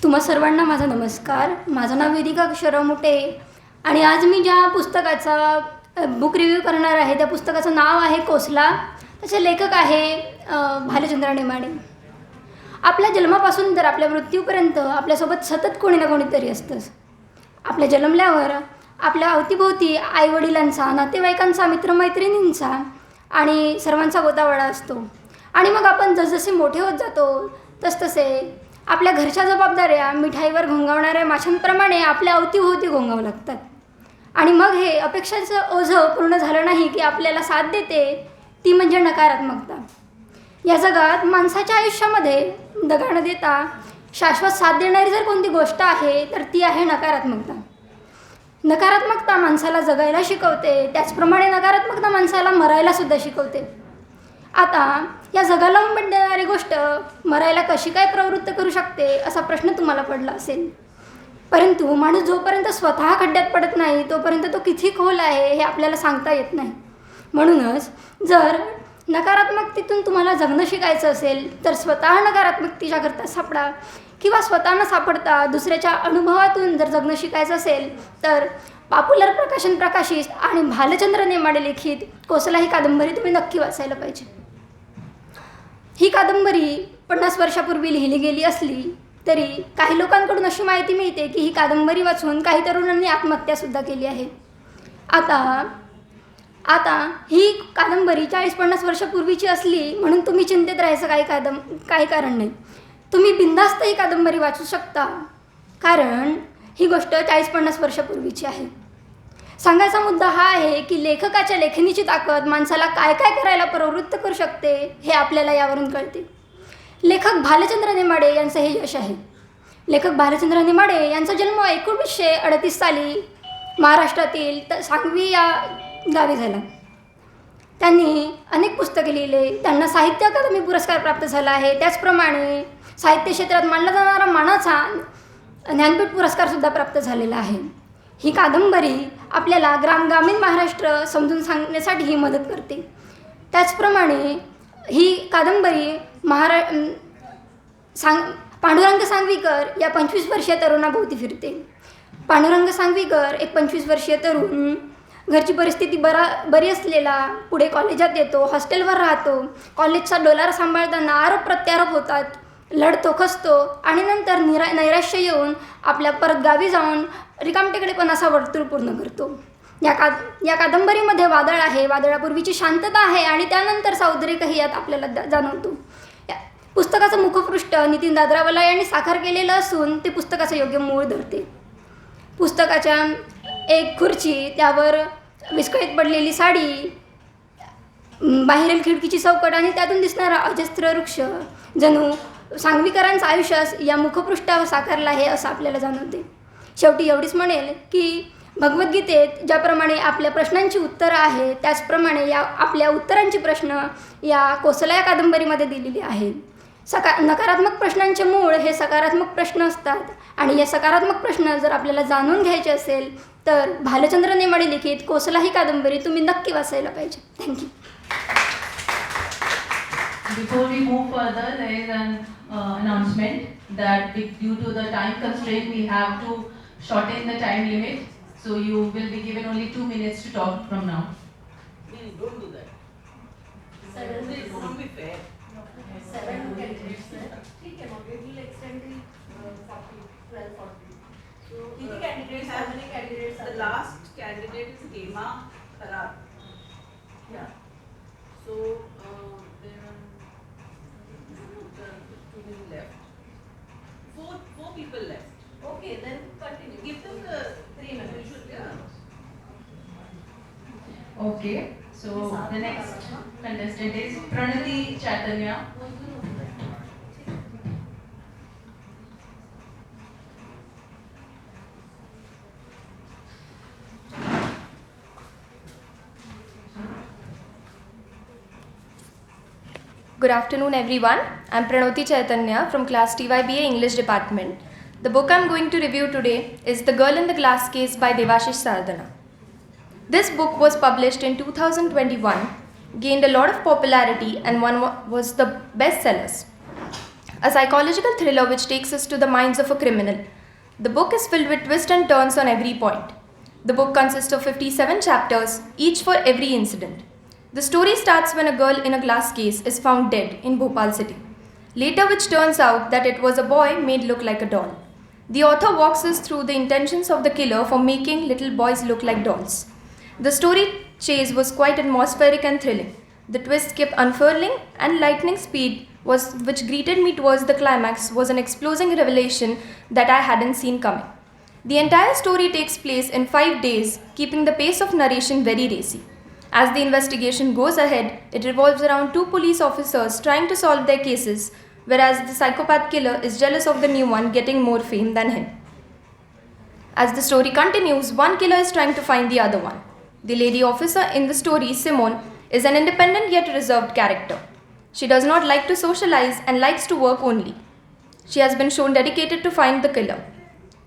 तुम्हा सर्वांना माझा नमस्कार. माझं नाव वेदिका अक्षरराव मोटे आणि आज मी ज्या पुस्तकाचा बुक रिव्ह्यू करणार आहे त्या पुस्तकाचं नाव आहे कोसला. त्याचे लेखक आहे भालचंद्र नेमाडे. आपल्या जन्मापासून तर आपल्या मृत्यूपर्यंत आपल्यासोबत सतत कोणी ना कोणीतरी असतंच. आपल्या जन्मल्यावर आपल्या अवतीभोवती आईवडिलांचा, नातेवाईकांचा, मित्रमैत्रिणींचा आणि सर्वांचा गोतावळा असतो. आणि मग आपण जसजसे मोठे होत जातो तसतसे आपल्या घरच्या जबाबदाऱ्या मिठाईवर घोंगावणाऱ्या माशांप्रमाणे आपल्या अवतीभोवती घोंगावं लागतात. आणि मग हे अपेक्षांचं ओझं पूर्ण झालं नाही की आपल्याला साथ देते ती म्हणजे नकारात्मकता. या जगात माणसाच्या आयुष्यामध्ये दगा न देता शाश्वत साथ देणारी जर कोणती गोष्ट आहे तर ती आहे नकारात्मकता. नकारात्मकता माणसाला जगायला शिकवते, त्याचप्रमाणे नकारात्मकता माणसाला मरायलासुद्धा शिकवते. आता या जगाला उंबट देणारी गोष्ट मरायला कशी काय प्रवृत्त करू शकते असा प्रश्न तुम्हाला पडला असेल. परंतु माणूस जोपर्यंत स्वतः खड्ड्यात पडत नाही तोपर्यंत तो किती खोल आहे हे आपल्याला सांगता येत नाही. म्हणूनच जर नकारात्मकतेतून तुम्हाला जगणं शिकायचं असेल तर स्वतः नकारात्मकतेच्याकरता सापडा, किंवा स्वतः न सापडता दुसऱ्याच्या अनुभवातून जर जगणं शिकायचं असेल तर पॉप्युलर प्रकाशन प्रकाशित आणि भालचंद्र नेमाडे लिखित कोसला ही कादंबरी तुम्ही नक्की वाचायला पाहिजे. ही कादंबरी 50 वर्षापूर्वी लिहिली गेली असली तरी काही लोकांकडून अशी माहिती मिळते की ही कादंबरी वाचून काही तरुणांनी आत्महत्यासुद्धा केली आहे. आता ही कादंबरी 40-50 वर्षापूर्वीची असली म्हणून तुम्ही चिंतेत राहायचं काही कारण नाही. तुम्ही बिनधास्त ही कादंबरी वाचू शकता, कारण ही गोष्ट 40-50 वर्षापूर्वीची आहे. सांगायचा मुद्दा हा आहे की लेखकाच्या लेखणीची ताकद माणसाला काय काय करायला प्रवृत्त करू शकते हे आपल्याला यावरून कळते. लेखक भालचंद्र नेमाडे यांचं हे यश आहे. लेखक भालचंद्र नेमाडे यांचा जन्म 1938 साली महाराष्ट्रातील सांगवी या गावी झाला. त्यांनी अनेक पुस्तके लिहिले, त्यांना साहित्य अकादमी पुरस्कार प्राप्त झाला आहे. त्याचप्रमाणे साहित्य क्षेत्रात मानला जाणारा मानाचा ज्ञानपीठ पुरस्कारसुद्धा प्राप्त झालेला आहे. ही कादंबरी आपल्याला ग्रामीण महाराष्ट्र समजून सांगण्यासाठी मदत करते. त्याचप्रमाणे ही कादंबरी पांडुरंग सांगवीकर या 25 वर्षीय तरुणाभोवती फिरते. पांडुरंग सांगवीकर एक 25 वर्षीय तरुण, घरची परिस्थिती बरी असलेला, पुढे कॉलेजात येतो, हॉस्टेलवर राहतो, कॉलेजचा डोलारा सांभाळताना आरोप प्रत्यारोप होतात, लढतो, खचतो आणि नंतर नैराश्य येऊन आपल्या परत गावी जाऊन रिकामटेकडेपणाचा वर्तुळ पूर्ण करतो. या कादंबरीमध्ये वादळ आहे, वादळापूर्वीची शांतता आहे आणि त्यानंतरचा उद्रेकही यात आपल्याला जाणवतो. पुस्तकाचं मुखपृष्ठ नितीन दादरावाला यांनी साकार केलेलं असून ते पुस्तकाचं योग्य मूळ धरते. पुस्तकाच्या एक खुर्ची, त्यावर विस्कळीत पडलेली साडी, बाहेरील खिडकीची चौकट आणि त्यातून दिसणारा अजस्त्र वृक्ष जणू सांगवीकरांचं आयुष्य या मुखपृष्ठावर साकारलं आहे असं आपल्याला जाणवते. शेवटी एवढीच म्हणेल की भगवद्गीतेत ज्याप्रमाणे आपल्या प्रश्नांची उत्तरं आहेत त्याचप्रमाणे आपल्या उत्तरांची प्रश्न या कोसला या कादंबरीमध्ये दिलेली आहेत. नकारात्मक प्रश्नांचे मूळ हे सकारात्मक प्रश्न असतात आणि हे सकारात्मक प्रश्न जर आपल्याला जाणून घ्यायचे असेल तर भालचंद्र नेमाडे लिखित कोसला ही कादंबरी तुम्ही नक्की वाचायला पाहिजे. Thank you. Before we move further, there is an announcement that due to the time constraint, we have to shorten the time limit. So you will be given only 2 minutes to talk from now. Don't do that. It won't be fair. 7 candidates. Okay, we will extend the 12-40. So, how many candidates? The last candidate is Hema Kharar. Yeah. So, there are 2 people left. Four people left. Okay, then continue. Give them the 3 minutes. Yeah. Okay. So the next contestant is Pranati Chaitanya. Good afternoon everyone. I'm Pranati Chaitanya from class TYBA English department. The book I'm going to review today is The Girl in the Glass Case by Devashish Sardana. This book was published in 2021, gained a lot of popularity and was the bestsellers. A psychological thriller which takes us to the minds of a criminal. The book is filled with twists and turns on every point. The book consists of 57 chapters, each for every incident. The story starts when a girl in a glass case is found dead in Bhopal city. Later, which turns out that it was a boy made look like a doll. The author walks us through the intentions of the killer for making little boys look like dolls. The story chase was quite atmospheric and thrilling. The twist kept unfurling, and lightning speed which greeted me towards the climax was an explosive revelation that I hadn't seen coming. The entire story takes place in 5 days, keeping the pace of narration very racy. As the investigation goes ahead, it revolves around 2 police officers trying to solve their cases, whereas the psychopath killer is jealous of the new one getting more fame than him. As the story continues, one killer is trying to find the other one. The lady officer in the story, Simone, is an independent yet reserved character. She does not like to socialize and likes to work only. She has been shown dedicated to find the killer.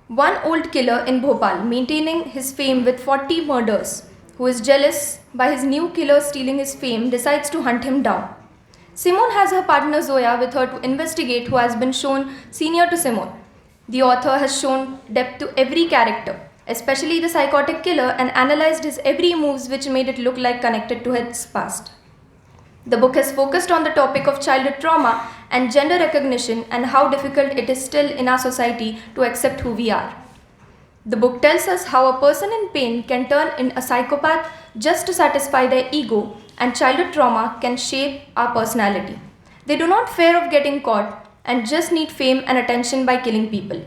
One old killer in Bhopal, maintaining his fame with 40 murders, who is jealous by his new killer stealing his fame, decides to hunt him down. Simone has her partner Zoya with her to investigate, who has been shown senior to Simone. The author has shown depth to every character, especially the psychotic killer, and analyzed his every moves, which made it look like connected to his past. The book has focused on the topic of childhood trauma and gender recognition and how difficult it is still in our society to accept who we are. The book tells us how a person in pain can turn in a psychopath just to satisfy their ego, and childhood trauma can shape our personality. They do not fear of getting caught and just need fame and attention by killing people.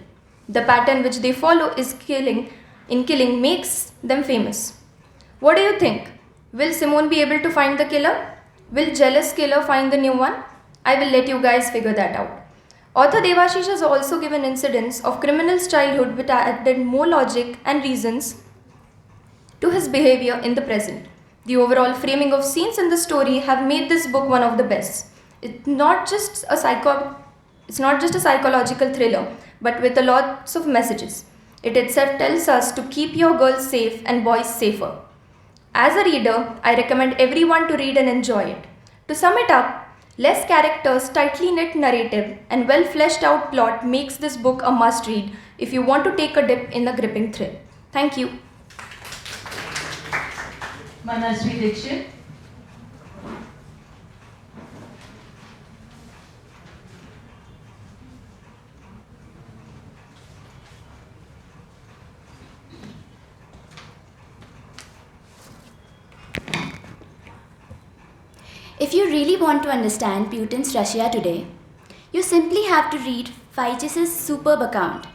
The pattern which they follow is killing makes them famous. What do you think? Will Simone be able to find the killer? Will jealous killer find the new one? I will let you guys figure that out. Author Devashish has also given incidents of criminals' childhood which added more logic and reasons to his behavior in the present. The overall framing of scenes in the story have made this book one of the best. It's not just a psychological thriller, but with a lots of messages. It itself tells us to keep your girls safe and boys safer. As a reader, I recommend everyone to read and enjoy it. To sum it up, less characters, tightly knit narrative, and well fleshed out plot makes this book a must read if you want to take a dip in the gripping thrill. Thank you. Manasvi Dixit. If you really want to understand Putin's Russia today, you simply have to read Feige's superb account.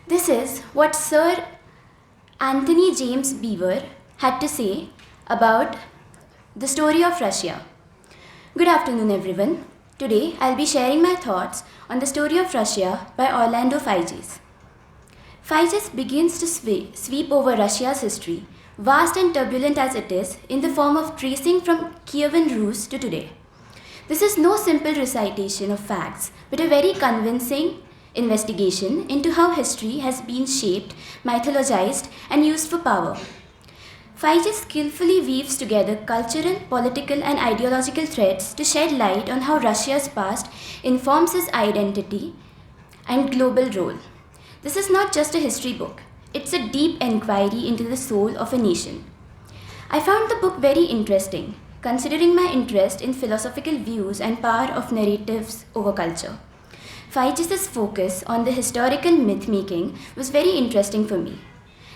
This is what Sir Anthony James Beaver had to say about the story of Russia. Good afternoon, everyone. Today, I'll be sharing my thoughts on the story of Russia by Orlando Figes. Figes begins to sweep over Russia's history, vast and turbulent as it is, in the form of tracing from Kievan Rus to today. This is no simple recitation of facts, but a very convincing investigation into how history has been shaped, mythologized, and used for power. Figes skillfully weaves together cultural, political, and ideological threads to shed light on how Russia's past informs its identity and global role. This is not just a history book. It's a deep inquiry into the soul of a nation. I found the book very interesting, considering my interest in philosophical views and power of narratives over culture. Figes' focus on the historical myth-making was very interesting for me.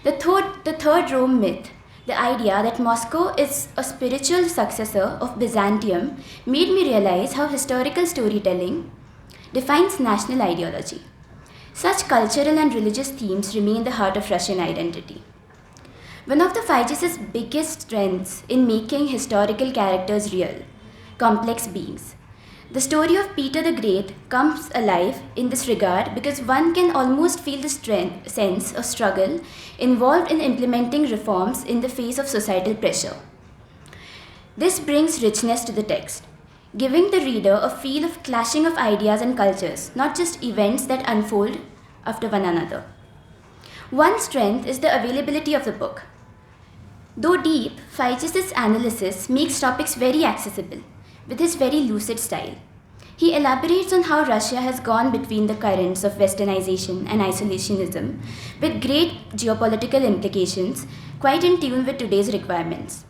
The third Rome myth, the idea that Moscow is a spiritual successor of Byzantium, made me realize how historical storytelling defines national ideology. Such cultural and religious themes remain the heart of Russian identity. One of the Figes' biggest strengths in making historical characters real, complex beings. The story of Peter the Great comes alive in this regard because one can almost feel the sense of struggle involved in implementing reforms in the face of societal pressure. This brings richness to the text, giving the reader a feel of clashing of ideas and cultures, not just events that unfold after one another. One strength is the availability of the book. Though deep, Figes' analysis makes topics very accessible, with his very lucid style. He elaborates on how Russia has gone between the currents of westernization and isolationism, with great geopolitical implications, quite in tune with today's requirements.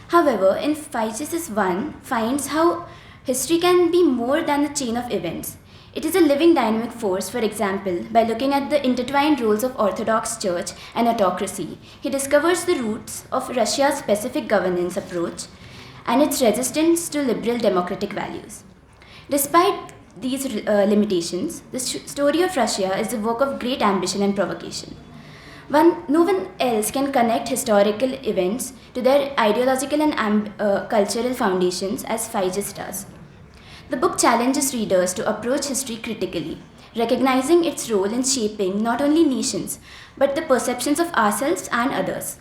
However, in Figes' one finds how history can be more than a chain of events. It is a living dynamic force. For example, by looking at the intertwined roles of Orthodox Church and autocracy, he discovers the roots of Russia's specific governance approach and its resistance to liberal democratic values. Despite these limitations, the story of Russia is a work of great ambition and provocation. No one else can connect historical events to their ideological and cultural foundations as Figes does. The book challenges readers to approach history critically, recognizing its role in shaping not only nations, but the perceptions of ourselves and others.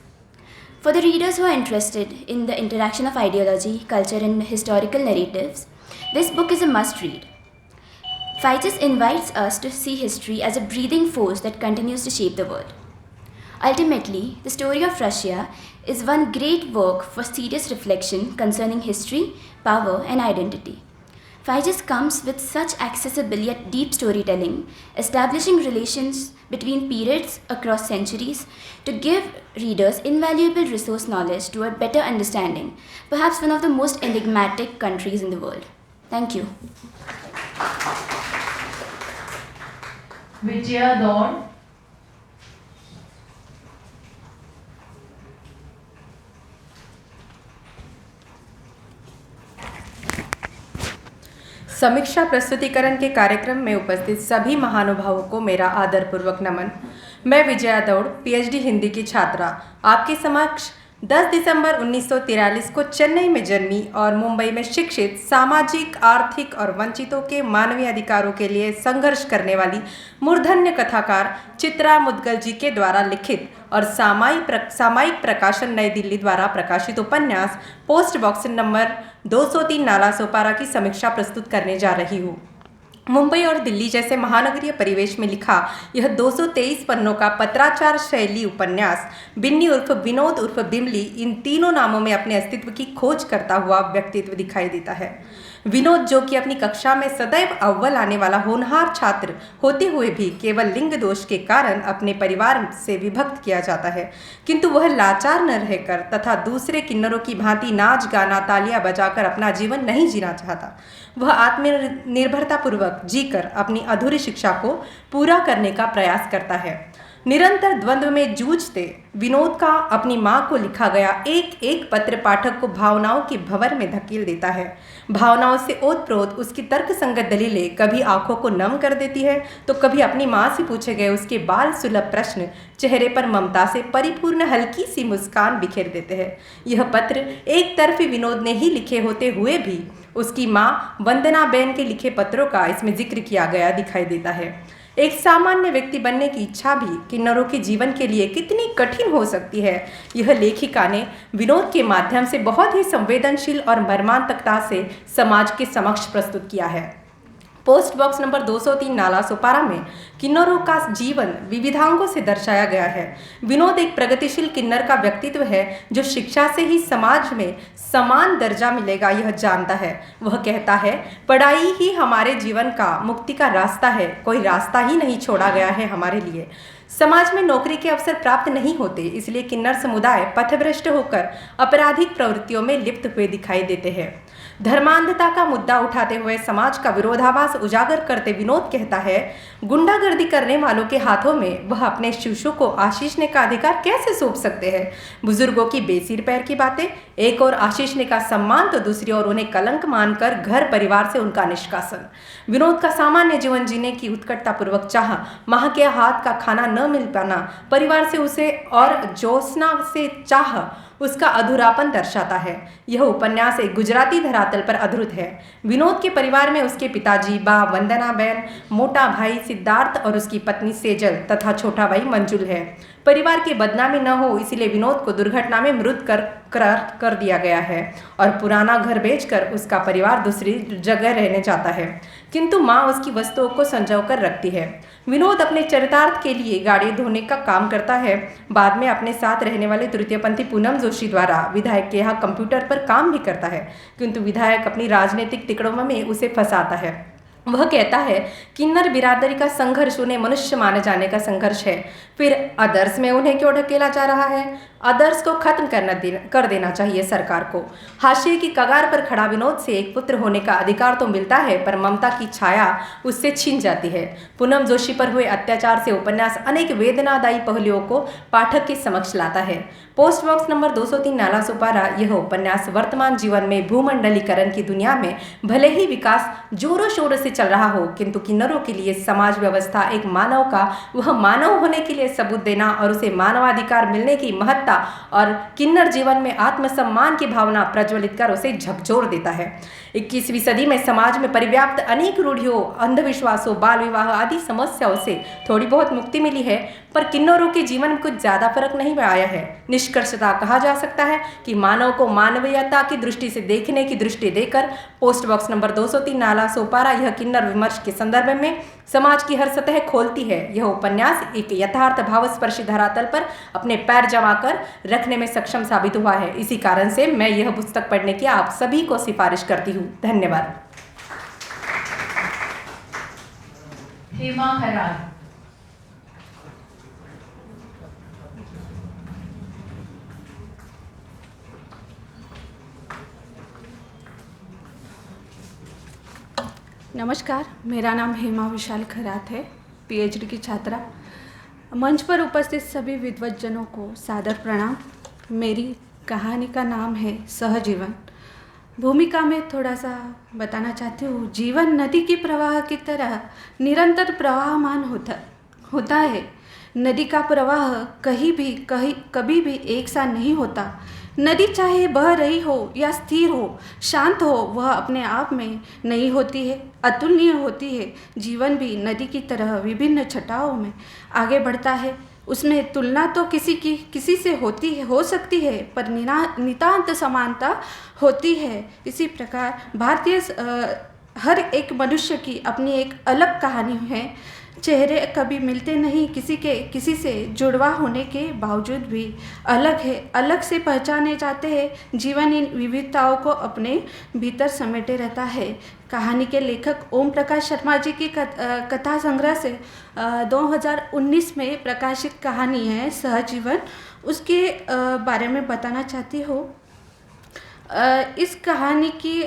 For the readers who are interested in the interaction of ideology, culture, and historical narratives, this book is a must-read. Figes invites us to see history as a breathing force that continues to shape the world. Ultimately, the story of Russia is one great work for serious reflection concerning history, power, and identity. Figes comes with such accessible yet deep storytelling, establishing relations between periods across centuries to give readers invaluable resource knowledge to a better understanding, perhaps one of the most enigmatic countries in the world. Thank you. Vijaya Dawn. समीक्षा प्रस्तुतिकरण के कार्यक्रम में उपस्थित सभी महानुभावों को मेरा आदरपूर्वक नमन। मैं विजया दौड़, पीएचडी हिंदी की छात्रा, आपके समक्ष 10 दिसंबर 1943 को चेन्नई में जन्मी और मुंबई में शिक्षित, सामाजिक, आर्थिक और वंचितों के मानवीय अधिकारों के लिए संघर्ष करने वाली मूर्धन्य कथाकार चित्रा मुदगल जी के द्वारा लिखित और सामायिक प्रकाशन नई दिल्ली द्वारा प्रकाशित उपन्यास post box number 203 Nala Sopara की समीक्षा प्रस्तुत करने जा रही हूँ। मुंबई और दिल्ली जैसे महानगरीय परिवेश में लिखा यह 223 पन्नों का पत्राचार शैली उपन्यास बिन्नी उर्फ विनोद उर्फ बिमली, इन तीनों नामों में अपने अस्तित्व की खोज करता हुआ व्यक्तित्व दिखाई देता है। विनोद, जो कि अपनी कक्षा में सदैव अव्वल आने वाला होनहार छात्र होते हुए भी केवल लिंग दोष के कारण अपने परिवार से विभक्त किया जाता है, किंतु वह लाचार न रहकर तथा दूसरे किन्नरों की भांति नाच गाना तालियां बजाकर अपना जीवन नहीं जीना चाहता। वह आत्मनिर्भरतापूर्वक जीकर अपनी अधूरी शिक्षा को पूरा करने का प्रयास करता है। निरंतर द्वंद्व में जूझते विनोद का अपनी माँ को लिखा गया एक एक पत्र पाठक को भावनाओं के भंवर में धकेल देता है। भावनाओं से ओतप्रोत उसकी तर्कसंगत दलीलें कभी आंखों को नम कर देती है तो कभी अपनी माँ से पूछे गए उसके बाल सुलभ प्रश्न चेहरे पर ममता से परिपूर्ण हल्की सी मुस्कान बिखेर देते हैं। यह पत्र एक तरफी विनोद ने ही लिखे होते हुए भी उसकी माँ वंदना बेन के लिखे पत्रों का इसमें जिक्र किया गया दिखाई देता है। एक सामान्य व्यक्ति बनने की इच्छा भी किन्नरों के जीवन के लिए कितनी कठिन हो सकती है, यह लेखिका ने विनोद के माध्यम से बहुत ही संवेदनशील और मर्मांतकता से समाज के समक्ष प्रस्तुत किया है। Post box number 203 Nala Sopara में किन्नरों का जीवन विविधांगों से दर्शाया गया है। विनोद एक प्रगतिशील किन्नर का व्यक्तित्व है जो शिक्षा से ही समाज में समान दर्जा मिलेगा यह जानता है। वह कहता है, पढ़ाई ही हमारे जीवन का मुक्ति का रास्ता है, कोई रास्ता ही नहीं छोड़ा गया है हमारे लिए। समाज में नौकरी के अवसर प्राप्त नहीं होते, इसलिए किन्नर समुदाय पथभ्रष्ट होकर आपराधिक प्रवृत्तियों में लिप्त हुए दिखाई देते हैं। धर्मांधता का मुद्दा उठाते हुए समाज का विरोधाभास उजागर करते विनोद कहता है, गुंडागर्दी करने वालों के हाथों में वह अपने शिशु को आशीष ने का अधिकार कैसे सौंप सकते हैं। बुजुर्गों की बेसिर पैर की बातें, एक और आशीष ने का सम्मान तो दूसरी ओर उन्हें कलंक मानकर घर परिवार से उनका निष्कासन। विनोद का सामान्य जीवन जीने की उत्कटतापूर्वक चाह, माँ के हाथ का खाना न मिल पाना, परिवार से उसे और ज्योत्सना से चाह उसका अधूरापन दर्शाता है। यह उपन्यास एक गुजराती धरातल पर आधारित है। विनोद के परिवार में उसके पिताजी बा वंदना बेन, मोटा भाई सिद्धार्थ और उसकी पत्नी सेजल तथा छोटा भाई मंजुल है। परिवार की बदनामी न हो इसलिए विनोद को दुर्घटना में मृत कर दिया गया है और पुराना घर बेचकर उसका परिवार दूसरी जगह रहने जाता है, किंतु माँ उसकी वस्तुओं को संजो कर रखती है। विनोद अपने चरितार्थ के लिए गाड़ी धोने का काम करता है। बाद में अपने साथ रहने वाले तृतीयपंथी पूनम जोशी द्वारा विधायक के यहाँ कंप्यूटर पर काम भी करता है, किंतु विधायक अपनी राजनीतिक तिकड़ों में उसे फंसाता है। वह कहता है, किन्नर बिरादरी का संघर्ष उन्हें मनुष्य माने जाने का संघर्ष है, फिर आदर्श में उन्हें क्यों ढकेला जा रहा है। आदर्श को खत्म कर देना चाहिए सरकार को। हाशिए की कगार पर खड़ा विनोद से एक पुत्र होने का अधिकार तो मिलता है, पर ममता की छाया उससे छीन जाती है। पूनम जोशी पर हुए अत्याचार से उपन्यास अनेक वेदनादायी पहलुओं को पाठक के समक्ष लाता है। पोस्ट बॉक्स नंबर 203 नाला सुपारा यह उपन्यास वर्तमान जीवन में भूमंडलीकरण की दुनिया में भले ही विकास जोरों शोरों से चल रहा हो, किंतु किन्नरों के लिए समाज व्यवस्था एक मानव का वह मानव होने के लिए सबूत देना और उसे मानवाधिकार मिलने की महत्ता और किन्नर जीवन में आत्मसम्मान की भावना प्रज्वलित कर उसे झकझोर देता है। 21वीं सदी में समाज में परिव्याप्त अनेक रूढ़ियों, अंधविश्वासों, बाल विवाह आदि समस्याओं से थोड़ी बहुत मुक्ति मिली है, पर किन्नरों के जीवन में कुछ ज़्यादा फर्क नहीं आया है। निष्कर्षतः कहा जा सकता है कि मानव को मानवीयता की दृष्टि से देखने की दृष्टि देकर post box number 203 Nala Sopara यह किन्नर विमर्श के संदर्भ में समाज की हर सतह खोलती है। यह उपन्यास एक यथार्थ भावस्पर्शी धरातल पर अपने पैर जमा कर रखने में सक्षम साबित हुआ है। इसी कारण से मैं यह पुस्तक पढ़ने की आप सभी को सिफारिश करती हूँ। धन्यवाद। हेमा खरात। नमस्कार, मेरा नाम हेमा विशाल खरात है, पीएचडी की छात्रा। मंच पर उपस्थित सभी विद्वज्जनों को सादर प्रणाम। मेरी कहानी का नाम है सहजीवन। भूमिका में थोड़ा सा बताना चाहती हूँ। जीवन नदी की प्रवाह की तरह निरंतर प्रवाहमान होता है। नदी का प्रवाह कभी भी एक सा नहीं होता। नदी चाहे बह रही हो या स्थिर हो, शांत हो, वह अपने आप में नहीं होती है, अतुलनीय होती है। जीवन भी नदी की तरह विभिन्न छटाओं में आगे बढ़ता है। उसमें तुलना तो किसी से हो सकती है, पर नितांत समानता होती है। इसी प्रकार हर एक मनुष्य की अपनी एक अलग कहानी है। चेहरे कभी मिलते नहीं, किसी से जुड़वा होने के बावजूद भी अलग से पहचाने जाते हैं। जीवन इन विविधताओं को अपने भीतर समेटे रहता है। कहानी के लेखक ओम प्रकाश शर्मा जी की कथा संग्रह से 2019 में प्रकाशित कहानी है सहजीवन। उसके बारे में बताना चाहती हूँ। इस कहानी की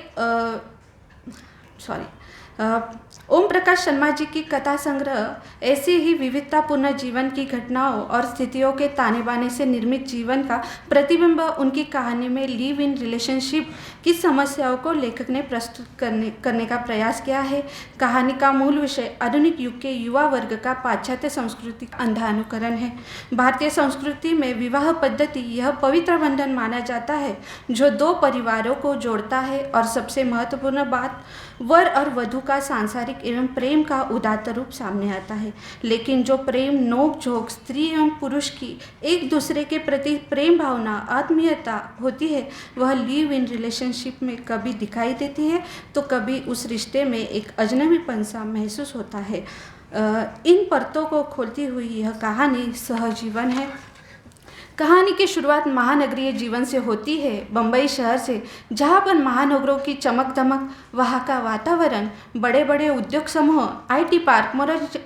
ओम प्रकाश शर्मा जी की कथा संग्रह ऐसे ही विविधतापूर्ण जीवन की घटनाओं और स्थितियों के ताने बाने से निर्मित जीवन का प्रतिबिंब उनकी कहानी में लिव इन रिलेशनशिप की समस्याओं को लेखक ने प्रस्तुत करने का प्रयास किया है। कहानी का मूल विषय आधुनिक युग के युवा वर्ग का पाश्चात्य संस्कृति का अंधा अनुकरण है। भारतीय संस्कृति में विवाह पद्धति यह पवित्र बंधन माना जाता है जो दो परिवारों को जोड़ता है, और सबसे महत्वपूर्ण बात वर और वधू का सांसारिक एवं प्रेम का उदात्त रूप सामने आता है। लेकिन जो प्रेम नोक झोंक स्त्री एवं पुरुष की एक दूसरे के प्रति प्रेम भावना, आत्मीयता होती है, वह लिव इन रिलेशनशिप में कभी दिखाई देती है तो कभी उस रिश्ते में एक अजनबीपन सा महसूस होता है। इन परतों को खोलती हुई यह कहानी सहजीवन है। कहानी की शुरुआत महानगरीय जीवन से होती है, बम्बई शहर से, जहाँ पर महानगरों की चमक दमक, वहाँ का वातावरण, बड़े बड़े उद्योग समूह, आईटी पार्क,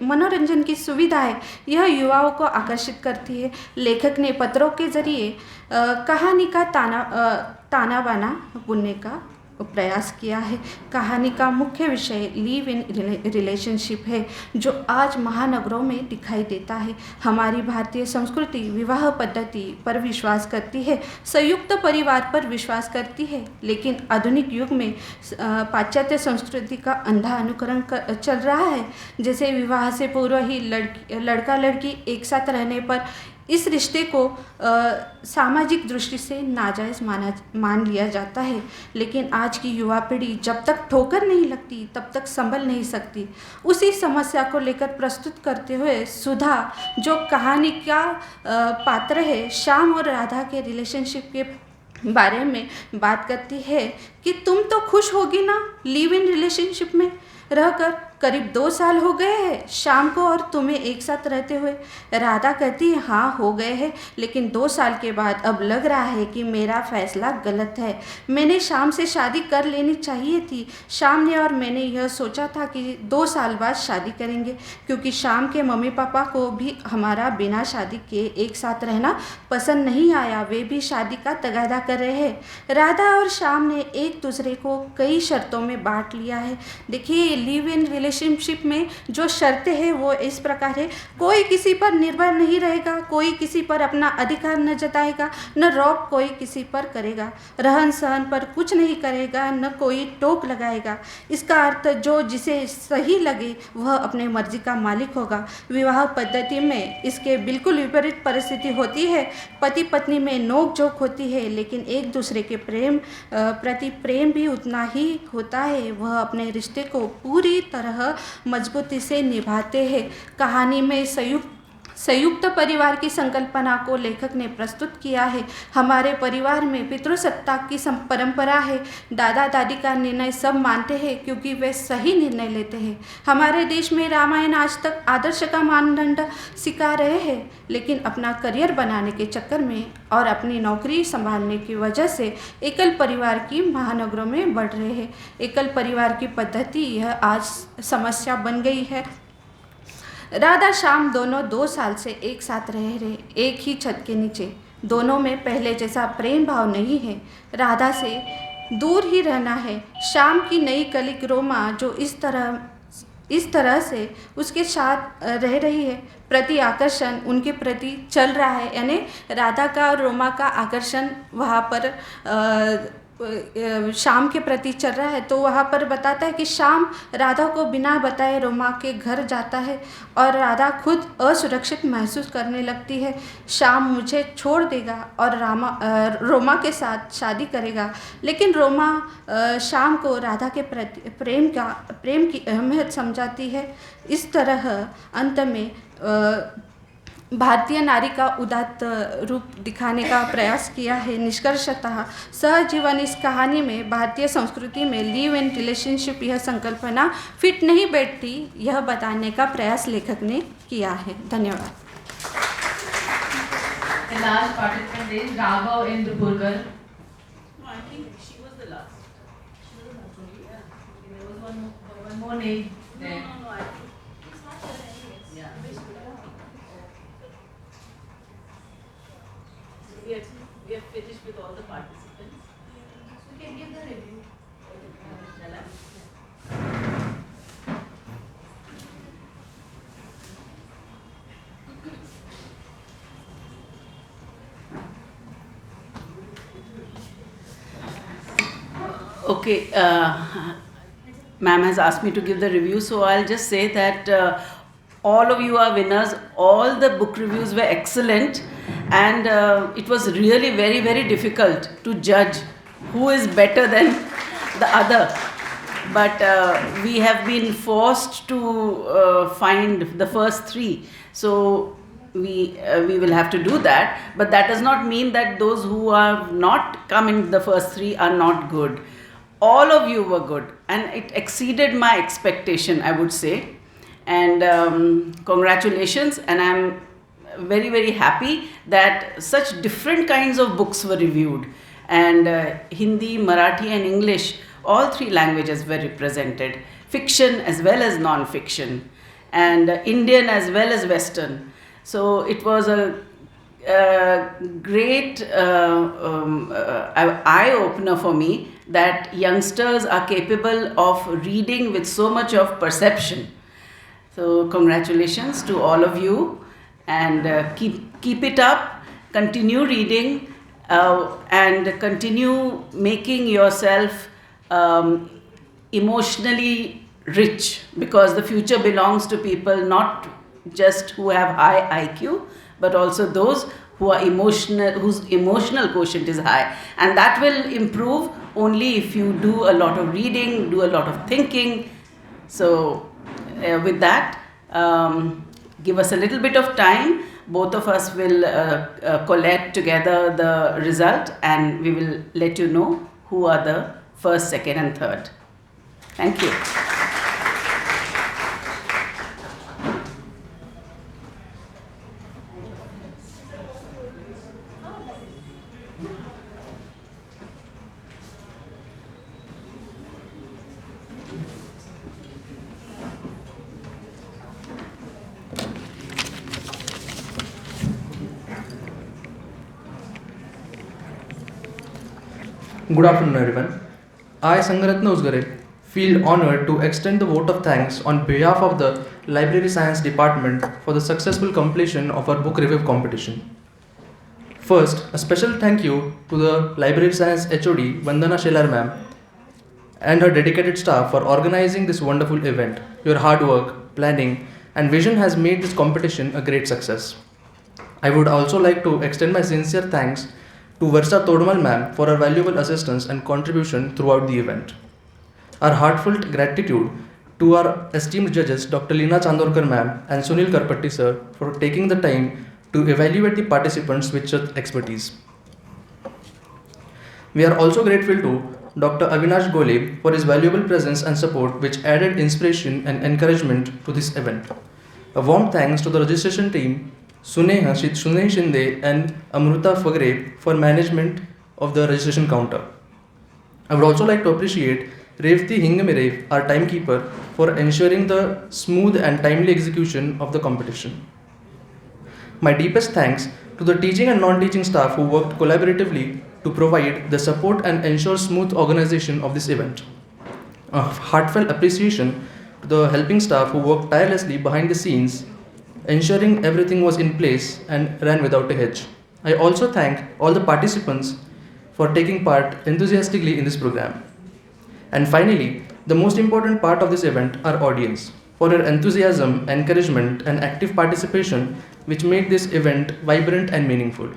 मनोरंजन की सुविधाएं यह युवाओं को आकर्षित करती है। लेखक ने पत्रों के जरिए कहानी का ताना बाना बुनने का प्रयास किया है। कहानी का मुख्य विषय लिव इन रिलेशनशिप है जो आज महानगरों में दिखाई देता है। हमारी भारतीय संस्कृति विवाह पद्धति पर विश्वास करती है, संयुक्त परिवार पर विश्वास करती है, लेकिन आधुनिक युग में पाश्चात्य संस्कृति का अंधा अनुकरण चल रहा है। जैसे विवाह से पूर्व ही लड़का लड़की एक साथ रहने पर इस रिश्ते को सामाजिक दृष्टि से नाजायज़ मान लिया जाता है। लेकिन आज की युवा पीढ़ी जब तक ठोकर नहीं लगती तब तक संभल नहीं सकती। उसी समस्या को लेकर प्रस्तुत करते हुए सुधा, जो कहानी का पात्र है, श्याम और राधा के रिलेशनशिप के बारे में बात करती है कि तुम तो खुश होगी ना लिव इन रिलेशनशिप में। रहकर करीब 2 साल हो गए हैं शाम को और तुम्हें एक साथ रहते हुए। राधा कहती है हाँ हो गए हैं, लेकिन 2 साल के बाद अब लग रहा है कि मेरा फैसला गलत है। मैंने शाम से शादी कर लेनी चाहिए थी। शाम ने और मैंने यह सोचा था कि 2 साल बाद शादी करेंगे, क्योंकि शाम के मम्मी पापा को भी हमारा बिना शादी के एक साथ रहना पसंद नहीं आया। वे भी शादी का तगादा कर रहे हैं। राधा और शाम ने एक दूसरे को कई शर्तों में बांट लिया है। देखिए, लिव इन रिलेशनशिप में जो शर्तें हैं वो इस प्रकार है। कोई किसी पर निर्भर नहीं रहेगा, कोई किसी पर अपना अधिकार न जताएगा, न रौब कोई किसी पर करेगा, रहन सहन पर कुछ नहीं करेगा, न कोई टोक लगाएगा। इसका अर्थ जो जिसे सही लगे वह अपने मर्जी का मालिक होगा। विवाह पद्धति में इसके बिल्कुल विपरीत परिस्थिति होती है। पति पत्नी में नोक झोंक होती है, लेकिन एक दूसरे के प्रति प्रेम भी उतना ही होता है। वह अपने रिश्ते को पूरी तरह मजबूती से निभाते हैं। कहानी में संयुक्त परिवार की संकल्पना को लेखक ने प्रस्तुत किया है। हमारे परिवार में पितृसत्ताक की परंपरा है। दादा दादी का निर्णय सब मानते हैं क्योंकि वे सही निर्णय लेते हैं। हमारे देश में रामायण आज तक आदर्श का मानदंड सिखा रहे हैं, लेकिन अपना करियर बनाने के चक्कर में और अपनी नौकरी संभालने की वजह से एकल परिवार की महानगरों में बढ़ रहे हैं। एकल परिवार की पद्धति यह आज समस्या बन गई है। राधा शाम दोनों 2 साल से एक साथ रह रहे, एक ही छत के नीचे। दोनों में पहले जैसा प्रेम भाव नहीं है। राधा से दूर ही रहना है। शाम की नई कलिक रोमा जो इस तरह से उसके साथ रह रही है, प्रति आकर्षण उनके प्रति चल रहा है। यानी राधा का और रोमा का आकर्षण वहाँ पर शाम के प्रति चल रहा है। तो वहाँ पर बताता है कि शाम राधा को बिना बताए रोमा के घर जाता है और राधा खुद असुरक्षित महसूस करने लगती है। शाम मुझे छोड़ देगा और रोमा के साथ शादी करेगा, लेकिन रोमा शाम को राधा के प्रति प्रेम की अहमियत समझाती है। इस तरह अंत में भारतीय नारी का उदात्त रूप दिखाने का प्रयास किया है। निष्कर्षतः सहजीवन इस कहानी में भारतीय संस्कृति में लिव इन रिलेशनशिप यह संकल्पना फिट नहीं बैठती, यह बताने का प्रयास लेखक ने किया है। धन्यवाद। The last participant is Raghav Indrapurkar. No, I think she was the last. She was the last only. Yeah. There was one more name there. No, I think it's not her anyways. Yeah. We have finished with all the participants. We can give the review. Shall I? Okay, ma'am has asked me to give the review, so I'll just say that all of you are winners. All the book reviews were excellent, and it was really very, very difficult to judge who is better than the other. But we have been forced to find the first 3, so we will have to do that. But that does not mean that those who have not come in the first 3 are not good. All of you were good, and it exceeded my expectation, I would say. And congratulations, and I'm very, very happy that such different kinds of books were reviewed, and Hindi, Marathi and English, all 3 languages were represented, fiction as well as non-fiction, and Indian as well as Western. So it was a great eye-opener for me that youngsters are capable of reading with so much of perception. So congratulations to all of you, and keep it up, continue reading, and continue making yourself emotionally rich, because the future belongs to people not just who have high IQ, but also those who are emotional, whose emotional quotient is high, and that will improve only if you do a lot of reading, do a lot of thinking. So with that, give us a little bit of time. Both of us will collect together the result, and we will let you know who are the first, second and third. Thank you. Good afternoon, everyone. I, Sangaratna Usgare, feel honored to extend the vote of thanks on behalf of the Library Science Department for the successful completion of our book review competition. First, a special thank you to the Library Science HOD Vandana Shelar ma'am and her dedicated staff for organizing this wonderful event. Your hard work, planning, and vision has made this competition a great success. I would also like to extend my sincere thanks to Varsha Todmal ma'am for her valuable assistance and contribution throughout the event. Our heartfelt gratitude to our esteemed judges Dr. Leena Chandorkar ma'am and Sunil Karpatti sir for taking the time to evaluate the participants with such expertise. We are also grateful to Dr. Avinash Gole for his valuable presence and support, which added inspiration and encouragement to this event. A warm thanks to the registration team, Suneh Shinde and Amruta Fagre for management of the registration counter. I would also like to appreciate Revti Hingamire, our timekeeper, for ensuring the smooth and timely execution of the competition. My deepest thanks to the teaching and non-teaching staff who worked collaboratively to provide the support and ensure smooth organization of this event. A heartfelt appreciation to the helping staff who worked tirelessly behind the scenes, ensuring everything was in place and ran without a hitch. I also thank all the participants for taking part enthusiastically in this program. And finally, the most important part of this event, our audience, for their enthusiasm, encouragement, and active participation, which made this event vibrant and meaningful.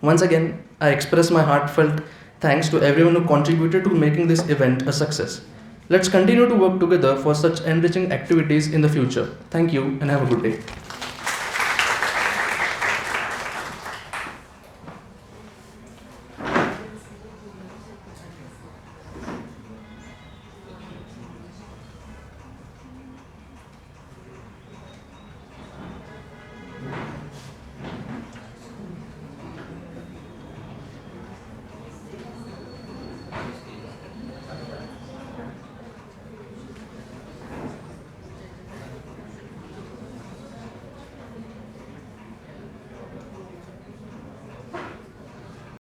Once again, I express my heartfelt thanks to everyone who contributed to making this event a success. Let's continue to work together for such enriching activities in the future. Thank you and have a good day.